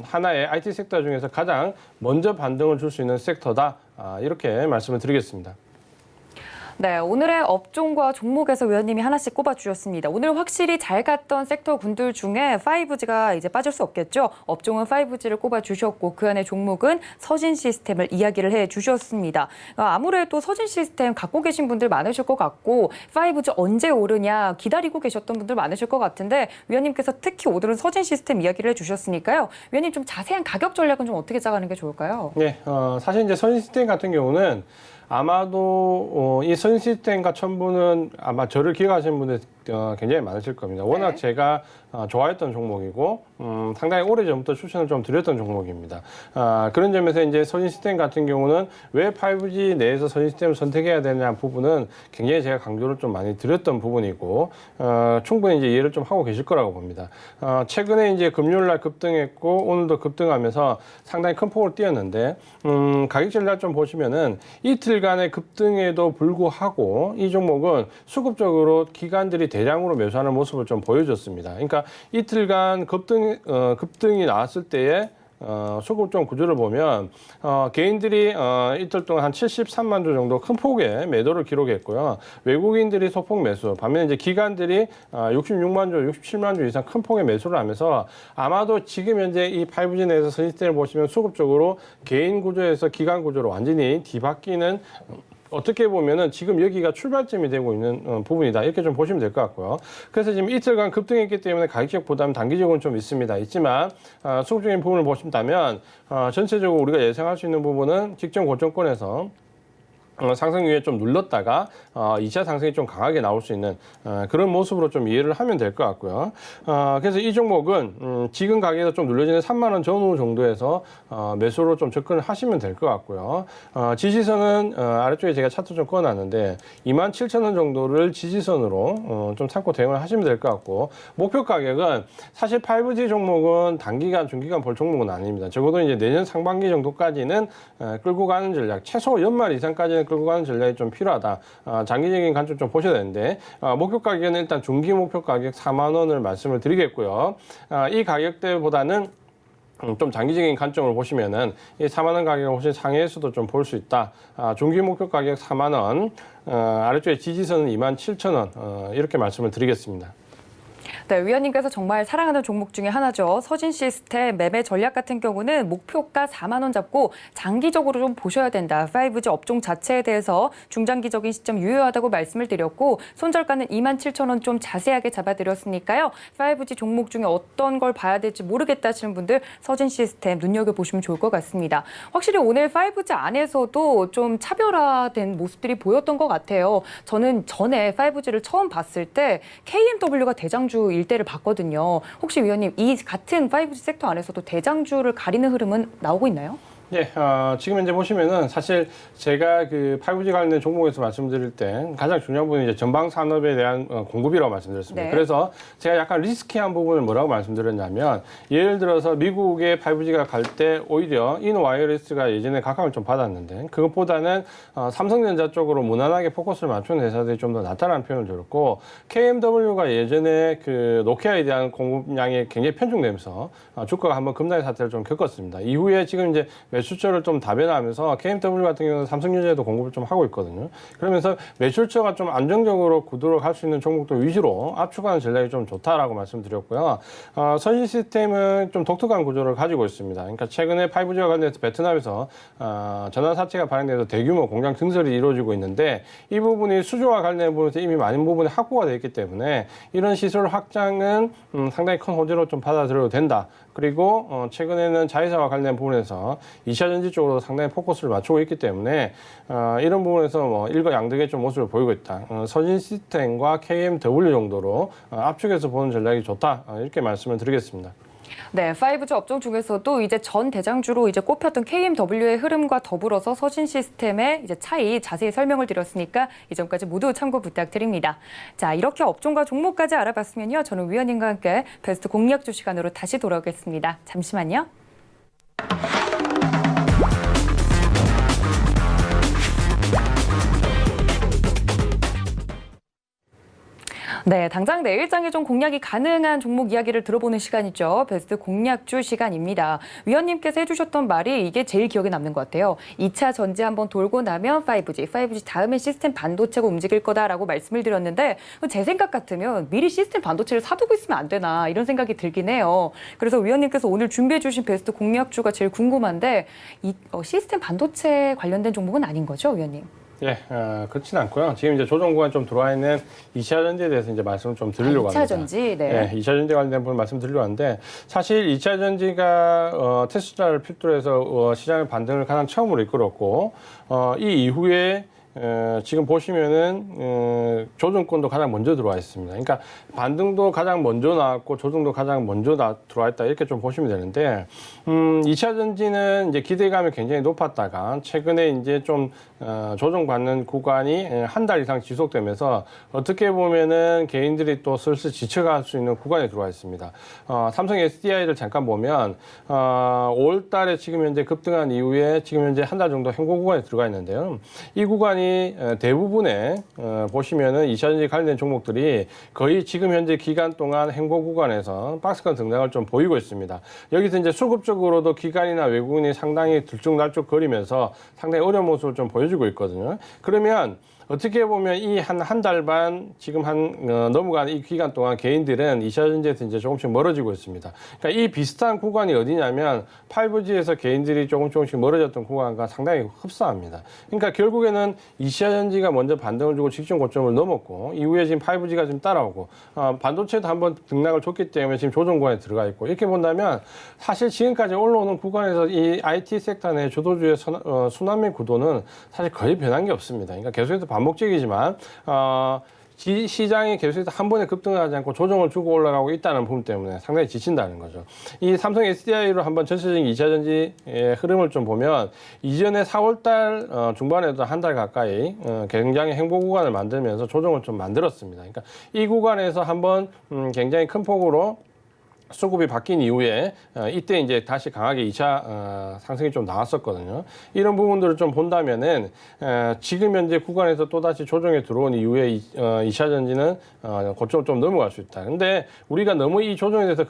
하나의 IT 섹터 중에서 가장 먼저 반등을 줄 수 있는 섹터다 이렇게 말씀을 드리겠습니다. 네, 오늘의 업종과 종목에서 위원님이 하나씩 꼽아주셨습니다. 오늘 확실히 잘 갔던 섹터 군들 중에 5G가 이제 빠질 수 없겠죠. 업종은 5G를 꼽아주셨고 그 안에 종목은 서진 시스템을 이야기를 해주셨습니다. 아무래도 서진 시스템 갖고 계신 분들 많으실 것 같고 5G 언제 오르냐 기다리고 계셨던 분들 많으실 것 같은데 위원님께서 특히 오늘은 서진 시스템 이야기를 해주셨으니까요. 위원님 좀 자세한 가격 전략은 좀 어떻게 짜가는 게 좋을까요? 네, 사실 이제 서진 시스템 같은 경우는 아마도 이 서진 시스템과 첨부는 아마 저를 기억하시는 분들 굉장히 많으실 겁니다. 워낙 네. 제가 좋아했던 종목이고 상당히 오래전부터 추천을 좀 드렸던 종목입니다. 그런 점에서 이제 서진 시스템 같은 경우는 왜 5G 내에서 서진 시스템을 선택해야 되냐 부분은 굉장히 제가 강조를 좀 많이 드렸던 부분이고 충분히 이제 이해를 좀 하고 계실 거라고 봅니다. 최근에 이제 금요일 날 급등했고 오늘도 급등하면서 상당히 큰 폭으로 뛰었는데 가격 전략 좀 보시면은 이틀간의 급등에도 불구하고 이 종목은 수급적으로 기관들이 대량으로 매수하는 모습을 좀 보여줬습니다. 그러니까 이틀간 급등이 나왔을 때에 수급종 구조를 보면 개인들이 이틀 동안 한 73만 주 정도 큰 폭의 매도를 기록했고요. 외국인들이 소폭 매수, 반면에 이제 기관들이 66만 주, 67만 주 이상 큰 폭의 매수를 하면서 아마도 지금 현재 이 5G 내에서 시스템을 보시면 수급적으로 개인 구조에서 기관 구조로 완전히 뒤바뀌는 어떻게 보면은 지금 여기가 출발점이 되고 있는 부분이다. 이렇게 좀 보시면 될 것 같고요. 그래서 지금 이틀간 급등했기 때문에 가격적 부담 단기적으로는 좀 있지만 수급적인 부분을 보신다면 전체적으로 우리가 예상할 수 있는 부분은 직전 고점권에서 상승 위에 좀 눌렀다가 2차 상승이 좀 강하게 나올 수 있는 그런 모습으로 좀 이해를 하면 될 것 같고요. 그래서 이 종목은 지금 가격에서 좀 눌러지는 3만 원 전후 정도에서 매수로 좀 접근을 하시면 될 것 같고요. 지지선은 아래쪽에 제가 차트 좀 꺼놨는데 27,000원 정도를 지지선으로 좀 참고 대응을 하시면 될 것 같고, 목표 가격은 사실 5G 종목은 단기간, 중기간 볼 종목은 아닙니다. 적어도 이제 내년 상반기 정도까지는 끌고 가는 전략, 최소 연말 이상까지는 끌고 가는 전략이 좀 필요하다. 장기적인 관점 좀 보셔야 되는데, 목표 가격은 일단 중기 목표 가격 4만 원을 말씀을 드리겠고요. 이 가격대보다는 좀 장기적인 관점을 보시면은 이 4만 원 가격을 훨씬 상회에서도 좀 볼 수 있다. 중기 목표 가격 4만 원, 아래쪽에 지지선은 27,000원, 이렇게 말씀을 드리겠습니다. 네, 위원님께서 정말 사랑하는 종목 중에 하나죠. 서진 시스템 매매 전략 같은 경우는 목표가 4만 원 잡고 장기적으로 좀 보셔야 된다. 5G 업종 자체에 대해서 중장기적인 시점 유효하다고 말씀을 드렸고, 손절가는 27,000원 좀 자세하게 잡아드렸으니까요. 5G 종목 중에 어떤 걸 봐야 될지 모르겠다 하시는 분들 서진 시스템 눈여겨보시면 좋을 것 같습니다. 확실히 오늘 5G 안에서도 좀 차별화된 모습들이 보였던 것 같아요. 저는 전에 5G를 처음 봤을 때 KMW가 대장주 일대를 봤거든요. 혹시 위원님, 이 같은 5G 섹터 안에서도 대장주를 가리는 흐름은 나오고 있나요? 예, 지금 현재 보시면은 사실 제가 그 5G 관련 종목에서 말씀드릴 때 가장 중요한 부분이 이제 전방 산업에 대한 공급이라고 말씀드렸습니다. 네. 그래서 제가 약간 리스키한 부분을 뭐라고 말씀드렸냐면, 예를 들어서 미국의 5G가 갈 때 오히려 인와이어리스가 예전에 각광을 좀 받았는데, 그것보다는 삼성전자 쪽으로 무난하게 포커스를 맞춘 회사들이 좀 더 낫다는 표현을 들었고, KMW가 예전에 그 노키아에 대한 공급량이 굉장히 편중되면서 주가가 한번 급락의 사태를 좀 겪었습니다. 이후에 지금 이제 매출처를 좀 다변화하면서 KMW 같은 경우는 삼성전자에도 공급을 좀 하고 있거든요. 그러면서 매출처가 좀 안정적으로 구도로 갈 수 있는 종목들 위주로 압축하는 전략이 좀 좋다라고 말씀드렸고요. 서진 시스템은 좀 독특한 구조를 가지고 있습니다. 그러니까 최근에 5G와 관련해서 베트남에서 전환 사채가 발행돼서 대규모 공장 증설이 이루어지고 있는데, 이 부분이 수주와 관련된 부분에서 이미 많은 부분이 확보가 되어 있기 때문에 이런 시설 확장은 상당히 큰 호재로 좀 받아들여도 된다. 그리고 최근에는 자회사와 관련된 부분에서 2차 전지 쪽으로 상당히 포커스를 맞추고 있기 때문에 이런 부분에서 뭐 일거양득의 좀 모습을 보이고 있다. 서진 시스템과 KMW 정도로 압축해서 보는 전략이 좋다. 이렇게 말씀을 드리겠습니다. 네, 5G 업종 중에서도 이제 전 대장주로 이제 꼽혔던 KMW의 흐름과 더불어서 서진 시스템의 이제 차이 자세히 설명을 드렸으니까 이 점까지 모두 참고 부탁드립니다. 자, 이렇게 업종과 종목까지 알아봤으면요, 저는 위원님과 함께 베스트 공략주 시간으로 다시 돌아오겠습니다. 잠시만요. 네, 당장 내일장에 좀 공략이 가능한 종목 이야기를 들어보는 시간이죠. 베스트 공략주 시간입니다. 위원님께서 해주셨던 말이 이게 제일 기억에 남는 것 같아요. 2차 전지 한번 돌고 나면 5G 다음에 시스템 반도체가 움직일 거다라고 말씀을 드렸는데, 제 생각 같으면 미리 시스템 반도체를 사두고 있으면 안 되나 이런 생각이 들긴 해요. 그래서 위원님께서 오늘 준비해 주신 베스트 공략주가 제일 궁금한데, 이 시스템 반도체 관련된 종목은 아닌 거죠, 위원님? 예, 그렇진 않고요. 지금 이제 조정 구간 좀 들어와 있는 2차 전지에 대해서 이제 말씀을 좀 드리려고 합니다. 2차 전지, 네. 예, 2차 전지 관련된 부분 말씀드리려고 하는데, 사실 2차 전지가 테슬라를 필두로 해서 시장의 반등을 가장 처음으로 이끌었고, 이 이후에 지금 보시면은 조정권도 가장 먼저 들어와 있습니다. 그러니까 반등도 가장 먼저 나왔고 조정도 가장 먼저 들어와 있다, 이렇게 좀 보시면 되는데, 2차 전지는 이제 기대감이 굉장히 높았다가 최근에 이제 좀 조정받는 구간이 한 달 이상 지속되면서 어떻게 보면은 개인들이 또 슬슬 지쳐갈 수 있는 구간에 들어와 있습니다. 삼성 SDI를 잠깐 보면 5월 달에 지금 현재 급등한 이후에 지금 현재 한 달 정도 행보 구간에 들어가 있는데요. 이 구간이 대부분의 보시면은 2차 전지 관련된 종목들이 거의 지금 현재 기간 동안 행보 구간에서 박스권 등락을 좀 보이고 있습니다. 여기서 이제 수급적으로도 기관이나 외국인이 상당히 들쭉날쭉 거리면서 상당히 어려운 모습을 좀 보여주고 있거든요. 그러면 어떻게 보면 이 한 달 반 지금 넘어가는 이 기간 동안 개인들은 2차 전지에서 이제 조금씩 멀어지고 있습니다. 그러니까 이 비슷한 구간이 어디냐면 5G에서 개인들이 조금씩 멀어졌던 구간과 상당히 흡사합니다. 그러니까 결국에는 2차전지가 먼저 반등을 주고 직전 고점을 넘었고 이후에 지금 5G가 지금 따라오고 반도체도 한번 등락을 줬기 때문에 지금 조정 구간에 들어가 있고 이렇게 본다면 사실 지금까지 올라오는 구간에서 이 IT 섹터 내 주도주의 순환매 구도는 사실 거의 변한 게 없습니다. 그러니까 계속해서 반복적이지만 시장이 계속해서 한 번에 급등을 하지 않고 조정을 주고 올라가고 있다는 부분 때문에 상당히 지친다는 거죠. 이 삼성 SDI로 한번 전체적인 2차전지의 흐름을 좀 보면 이전에 4월달 중반에도 한 달 가까이 굉장히 행보 구간을 만들면서 조정을 좀 만들었습니다. 그러니까 이 구간에서 한번 굉장히 큰 폭으로 수급이 바뀐 이후에 이때 이제 다시 강하게 2차 상승이 좀 나왔었거든요. 이런 부분들을 좀 본다면은 지금 현재 구간에서 또다시 조정에 들어온 이후에 2차 전지는 고점을 좀 넘어갈 수 있다. 근데 우리가 너무 이 조정에 대해서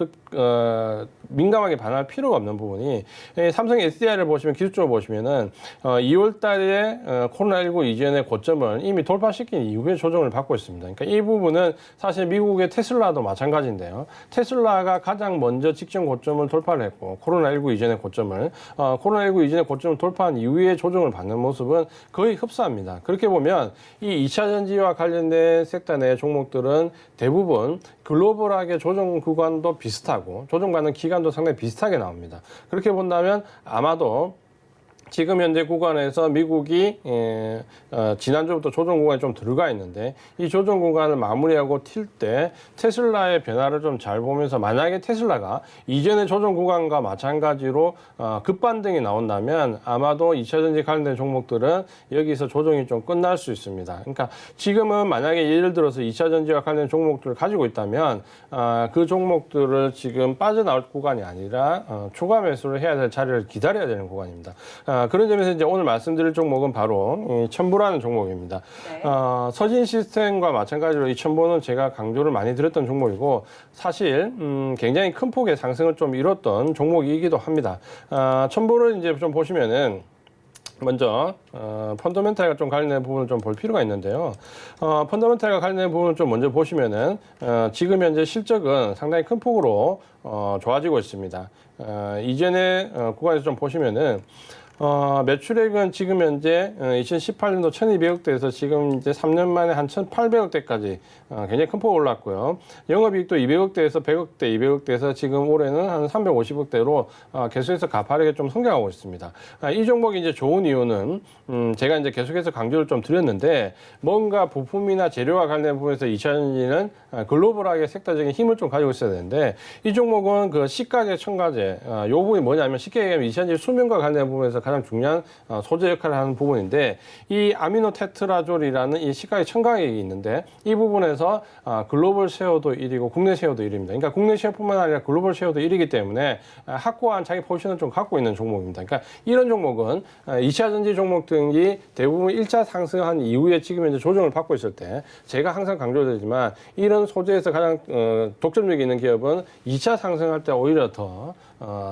민감하게 반응할 필요가 없는 부분이 삼성 SDI를 보시면 기술적으로 보시면은 2월 달에 코로나19 이전의 고점을 이미 돌파시킨 이후에 조정을 받고 있습니다. 그러니까 이 부분은 사실 미국의 테슬라도 마찬가지인데요. 테슬라가 가장 먼저 직전 고점을 돌파를 했고 코로나19 이전의 고점을 코로나19 이전의 고점을 돌파한 이후에 조정을 받는 모습은 거의 흡사합니다. 그렇게 보면 이 2차 전지와 관련된 섹터 내 종목들은 대부분 글로벌하게 조정 구간도 비슷하고 조정받는 기간도 상당히 비슷하게 나옵니다. 그렇게 본다면 아마도 지금 현재 구간에서 미국이 지난주부터 조정 구간에 좀 들어가 있는데 이 조정 구간을 마무리하고 튈 때 테슬라의 변화를 좀 잘 보면서 만약에 테슬라가 이전의 조정 구간과 마찬가지로 급반등이 나온다면 아마도 2차전지 관련된 종목들은 여기서 조정이 좀 끝날 수 있습니다. 그러니까 지금은 만약에 예를 들어서 2차전지와 관련된 종목들을 가지고 있다면 그 종목들을 지금 빠져나올 구간이 아니라 추가 매수를 해야 될 자리를 기다려야 되는 구간입니다. 그런 점에서 이제 오늘 말씀드릴 종목은 바로 첨보라는 종목입니다. 네. 서진 시스템과 마찬가지로 이 첨보는 제가 강조를 많이 드렸던 종목이고 사실 굉장히 큰 폭의 상승을 좀 이뤘던 종목이기도 합니다. 첨보를 이제 좀 보시면은 먼저 펀더멘탈과 좀 관련된 부분을 좀 볼 필요가 있는데요. 펀더멘탈과 관련된 부분을 좀 먼저 보시면은 지금 현재 실적은 상당히 큰 폭으로 좋아지고 있습니다. 이전에 구간에서 좀 보시면은 매출액은 지금 현재 2018년도 1200억대에서 지금 이제 3년 만에 한 1800억대까지 굉장히 큰 폭 올랐고요. 영업이익도 200억대에서 100억대, 200억대에서 지금 올해는 한 350억대로 계속해서 가파르게 좀 성장하고 있습니다. 이 종목이 이제 좋은 이유는 제가 이제 계속해서 강조를 좀 드렸는데 뭔가 부품이나 재료와 관련된 부분에서 2차전지는 글로벌하게 섹터적인 힘을 좀 가지고 있어야 되는데 이 종목은 그 식가제, 첨가제 이 부분이 뭐냐면 쉽게 얘기하면 2차전지 수명과 관련된 부분에서 가장 중요한 소재 역할을 하는 부분인데 이 아미노 테트라졸이라는 이 식가계 첨가액이 있는데 이 부분에서 글로벌 쉐어도 1위고 국내 쉐어도 1위입니다. 그러니까 국내 쉐어뿐만 아니라 글로벌 쉐어도 1위이기 때문에 확고한 자기 포지션을 좀 갖고 있는 종목입니다. 그러니까 이런 종목은 2차 전지 종목들이 대부분 1차 상승한 이후에 지금 현재 조정을 받고 있을 때 제가 항상 강조드리지만 이런 소재에서 가장 독점력이 있는 기업은 2차 상승할 때 오히려 더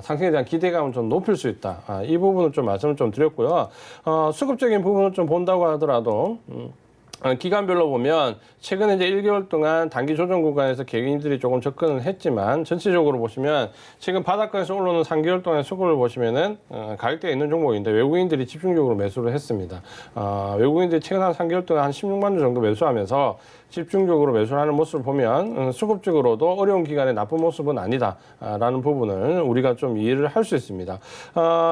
상승에 대한 기대감을 좀 높일 수 있다. 이 부분을 좀 말씀을 좀 드렸고요. 수급적인 부분을 좀 본다고 하더라도 기간별로 보면 최근에 이제 1개월 동안 단기 조정 구간에서 개인들이 조금 접근을 했지만 전체적으로 보시면 지금 바닥권에서 올라오는 3개월 동안의 수급을 보시면은 가격대가 있는 종목인데 외국인들이 집중적으로 매수를 했습니다. 외국인들이 최근 한 3개월 동안 한 16만 주 정도 매수하면서 집중적으로 매수를 하는 모습을 보면 수급적으로도 어려운 기간에 나쁜 모습은 아니다라는 부분을 우리가 좀 이해를 할 수 있습니다.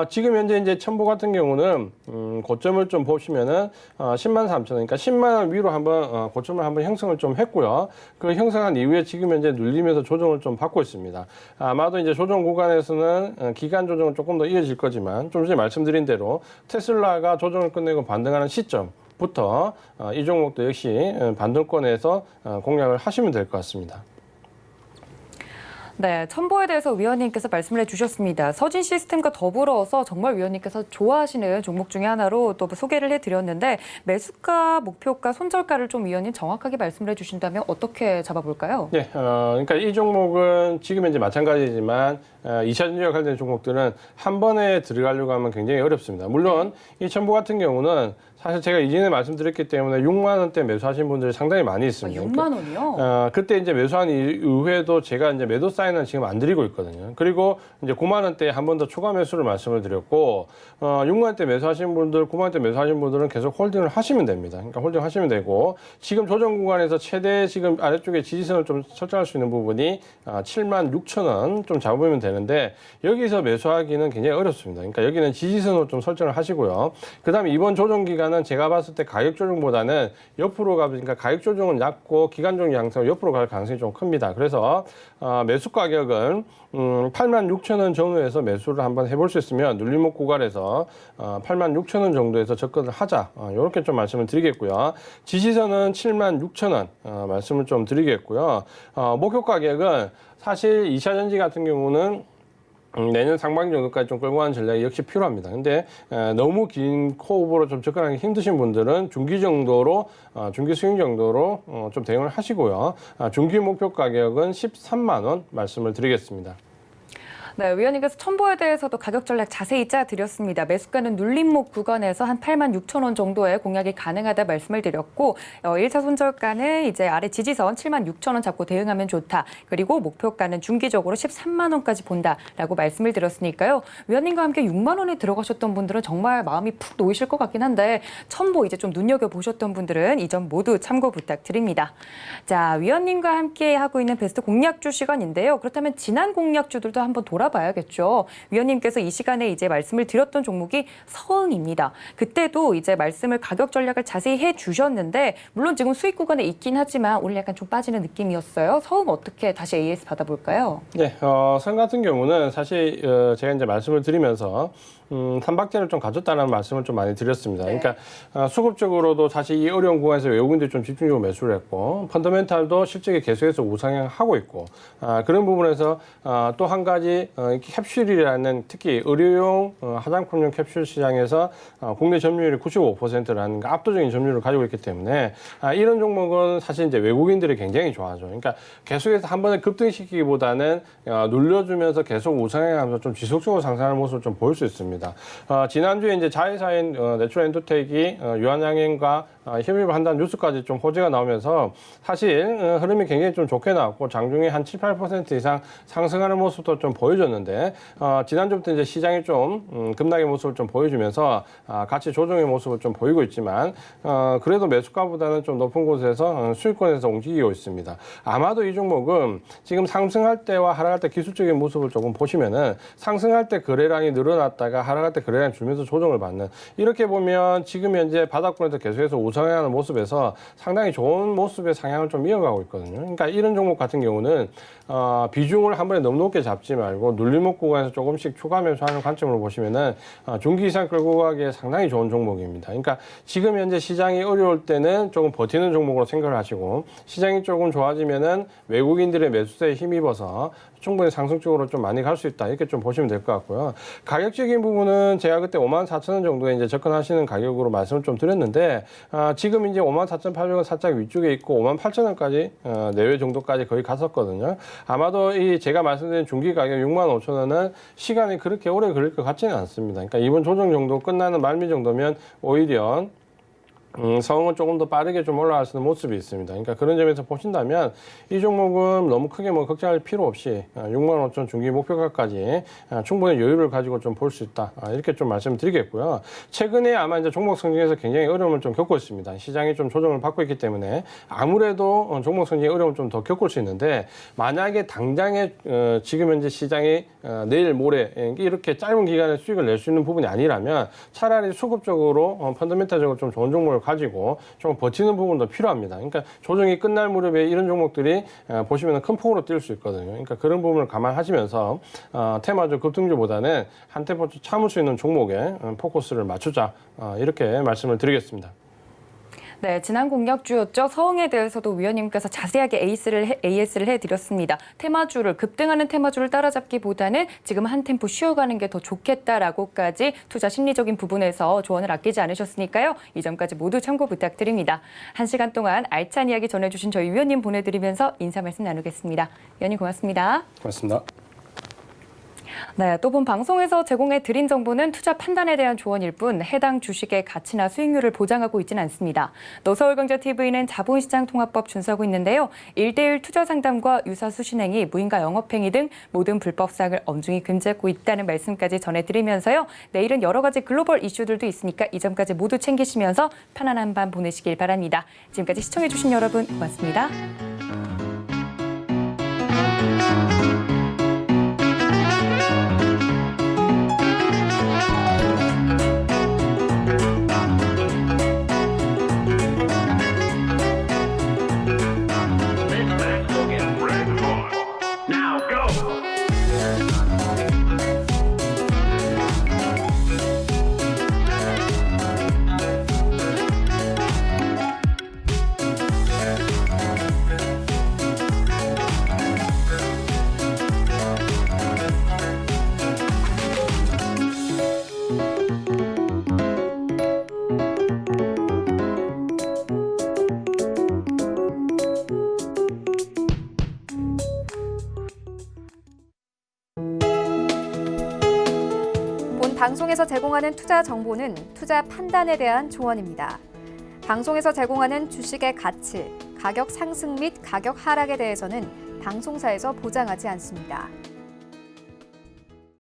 지금 현재 이제 첨보 같은 경우는 고점을 좀 보시면은 10만 3천 원, 그러니까 10만 원 위로 한번 고점을 한번 형성을 좀 했고요. 그 형성한 이후에 지금 현재 눌리면서 조정을 좀 받고 있습니다. 아마도 이제 조정 구간에서는 기간 조정은 조금 더 이어질 거지만 좀 전에 말씀드린 대로 테슬라가 조정을 끝내고 반등하는 시점부터 이 종목도 역시 반등권에서 공략을 하시면 될 것 같습니다. 네, 첨보에 대해서 위원님께서 말씀을 해주셨습니다. 서진 시스템과 더불어서 정말 위원님께서 좋아하시는 종목 중에 하나로 또 소개를 해드렸는데 매수가, 목표가, 손절가를 좀 위원님 정확하게 말씀을 해주신다면 어떻게 잡아볼까요? 네, 그러니까 이 종목은 지금 현재 마찬가지지만 2차 전지와 관련된 종목들은 한 번에 들어가려고 하면 굉장히 어렵습니다. 물론 이 첨보 같은 경우는 사실 제가 이전에 말씀드렸기 때문에 6만 원대 매수하신 분들이 상당히 많이 있습니다. 6만 원이요? 그때 이제 매수한 이후에도 제가 이제 매도 사인은 지금 안 드리고 있거든요. 그리고 이제 9만 원대에 한 번 더 추가 매수를 말씀을 드렸고, 6만 원대 매수하신 분들, 9만 원대 매수하신 분들은 계속 홀딩을 하시면 됩니다. 그러니까 홀딩 하시면 되고, 지금 조정 구간에서 최대 지금 아래쪽에 지지선을 좀 설정할 수 있는 부분이 7만 6천 원 좀 잡으면 되는데, 여기서 매수하기는 굉장히 어렵습니다. 그러니까 여기는 지지선으로 좀 설정을 하시고요. 그 다음에 이번 조정 기간은 제가 봤을 때 가격 조정보다는 옆으로 가니까 가격 조정은 얕고 기간적 양상 옆으로 갈 가능성이 좀 큽니다. 그래서 매수 가격은 8만 6천 원 전후에서 매수를 한번 해볼 수 있으면 눌림목 구간에서 8만 6천 원 정도에서 접근을 하자. 이렇게 좀 말씀을 드리겠고요. 지지선은 7만 6천 원 말씀을 좀 드리겠고요. 목표 가격은 사실 2차 전지 같은 경우는 내년 상반기 정도까지 좀 끌고 가는 전략이 역시 필요합니다. 근데 너무 긴 코업으로 좀 접근하기 힘드신 분들은 중기 정도로 중기 스윙 정도로 좀 대응을 하시고요. 중기 목표 가격은 13만 원 말씀을 드리겠습니다. 네, 위원님께서 첨보에 대해서도 가격 전략 자세히 짜드렸습니다. 매수가는 눌림목 구간에서 한 8만 6천 원 정도의 공략이 가능하다 말씀을 드렸고 1차 손절가는 이제 아래 지지선 7만 6천 원 잡고 대응하면 좋다. 그리고 목표가는 중기적으로 13만 원까지 본다라고 말씀을 드렸으니까요. 위원님과 함께 6만 원에 들어가셨던 분들은 정말 마음이 푹 놓이실 것 같긴 한데 첨보 이제 좀 눈여겨보셨던 분들은 이 점 모두 참고 부탁드립니다. 자, 위원님과 함께 하고 있는 베스트 공략주 시간인데요. 그렇다면 지난 공략주들도 한번 돌아봐야겠죠. 위원님께서 이 시간에 이제 말씀을 드렸던 종목이 서흥입니다. 그때도 이제 말씀을 가격 전략을 자세히 해주셨는데 물론 지금 수익 구간에 있긴 하지만 오늘 약간 좀 빠지는 느낌이었어요. 서흥 어떻게 다시 AS 받아볼까요? 네, 서흥 같은 경우는 사실 제가 이제 말씀을 드리면서 삼박자를 좀 가졌다는 말씀을 좀 많이 드렸습니다. 네. 그러니까 수급적으로도 사실 이 어려운 구간에서 외국인들이 좀 집중적으로 매수를 했고 펀더멘탈도 실적이 계속해서 우상향하고 있고 그런 부분에서 또 한 가지 캡슐이라는 특히 의료용 화장품용 캡슐 시장에서 국내 점유율이 95%라는 압도적인 점유율을 가지고 있기 때문에 이런 종목은 사실 이제 외국인들이 굉장히 좋아하죠. 그러니까 계속해서 한 번에 급등시키기보다는 눌려주면서 계속 우상향하면서 좀 지속적으로 상승하는 모습을 좀 보일 수 있습니다. 지난주에 이제 자회사인 내추럴 엔도텍이 유한양행과 협의를 한다는 뉴스까지 좀 호재가 나오면서 사실 흐름이 굉장히 좀 좋게 나왔고 장중에 한 7, 8% 이상 상승하는 모습도 좀 보여줬는데 지난주부터 이제 시장이 좀 급락의 모습을 좀 보여주면서 같이 조정의 모습을 좀 보이고 있지만 그래도 매수가보다는 좀 높은 곳에서 수익권에서 움직이고 있습니다. 아마도 이 종목은 지금 상승할 때와 하락할 때 기술적인 모습을 조금 보시면은 상승할 때 거래량이 늘어났다가 하락할 때 거래량이 줄면서 조정을 받는 이렇게 보면 지금 현재 바닥권에서 계속해서 우상향하는 모습에서 상당히 좋은 모습의 상향을 좀 이어가고 있거든요. 그러니까 이런 종목 같은 경우는 비중을 한 번에 너무 높게 잡지 말고 눌림목 구간에서 조금씩 추가 매수하는 관점으로 보시면은 중기 이상 끌고 가기에 상당히 좋은 종목입니다. 그러니까 지금 현재 시장이 어려울 때는 조금 버티는 종목으로 생각을 하시고 시장이 조금 좋아지면은 외국인들의 매수세에 힘입어서 충분히 상승 쪽으로 좀 많이 갈 수 있다. 이렇게 좀 보시면 될 것 같고요. 가격적인 부분은 제가 그때 54,000원 정도에 이제 접근하시는 가격으로 말씀을 좀 드렸는데, 지금 이제 54,800원 살짝 위쪽에 있고 58,000원까지, 내외 정도까지 거의 갔었거든요. 아마도 이 제가 말씀드린 중기 가격 65,000원은 시간이 그렇게 오래 걸릴 것 같지는 않습니다. 그러니까 이번 조정 정도 끝나는 말미 정도면 오히려 서흥은 조금 더 빠르게 좀 올라갈 수 있는 모습이 있습니다. 그러니까 그런 점에서 보신다면 이 종목은 너무 크게 뭐 걱정할 필요 없이 65,000원 중기 목표가까지 충분히 여유를 가지고 좀 볼 수 있다. 이렇게 좀 말씀드리겠고요. 최근에 아마 이제 종목 성징에서 굉장히 어려움을 좀 겪고 있습니다. 시장이 좀 조정을 받고 있기 때문에 아무래도 종목 성징의 어려움을 좀 더 겪을 수 있는데 만약에 당장에 지금 현재 시장이 내일 모레 이렇게 짧은 기간에 수익을 낼 수 있는 부분이 아니라면 차라리 수급적으로 펀더멘탈적으로 좀 좋은 종목을 가지고 좀 버티는 부분도 필요합니다. 그러니까 조정이 끝날 무렵에 이런 종목들이 보시면 큰 폭으로 뛸 수 있거든요. 그러니까 그런 부분을 감안하시면서 테마주 급등주보다는 한 템포 참을 수 있는 종목에 포커스를 맞추자 이렇게 말씀을 드리겠습니다. 네, 지난 공략주였죠. 서흥에 대해서도 위원님께서 자세하게 AS를 해드렸습니다. 테마주를 급등하는 테마주를 따라잡기보다는 지금 한 템포 쉬어가는 게 더 좋겠다라고까지 투자 심리적인 부분에서 조언을 아끼지 않으셨으니까요. 이 점까지 모두 참고 부탁드립니다. 1시간 동안 알찬 이야기 전해주신 저희 위원님 보내드리면서 인사 말씀 나누겠습니다. 위원님 고맙습니다. 고맙습니다. 네, 또 본 방송에서 제공해 드린 정보는 투자 판단에 대한 조언일 뿐 해당 주식의 가치나 수익률을 보장하고 있지는 않습니다. 너서울경제TV는 자본시장통합법 준수하고 있는데요. 1:1 투자 상담과 유사 수신행위, 무인가 영업행위 등 모든 불법사항을 엄중히 금지하고 있다는 말씀까지 전해드리면서요. 내일은 여러 가지 글로벌 이슈들도 있으니까 이 점까지 모두 챙기시면서 편안한 밤 보내시길 바랍니다. 지금까지 시청해주신 여러분 고맙습니다. 본 방송에서 제공하는 투자 정보는 투자 판단에 대한 조언입니다. 방송에서 제공하는 주식의 가치, 가격 상승 및 가격 하락에 대해서는 방송사에서 보장하지 않습니다.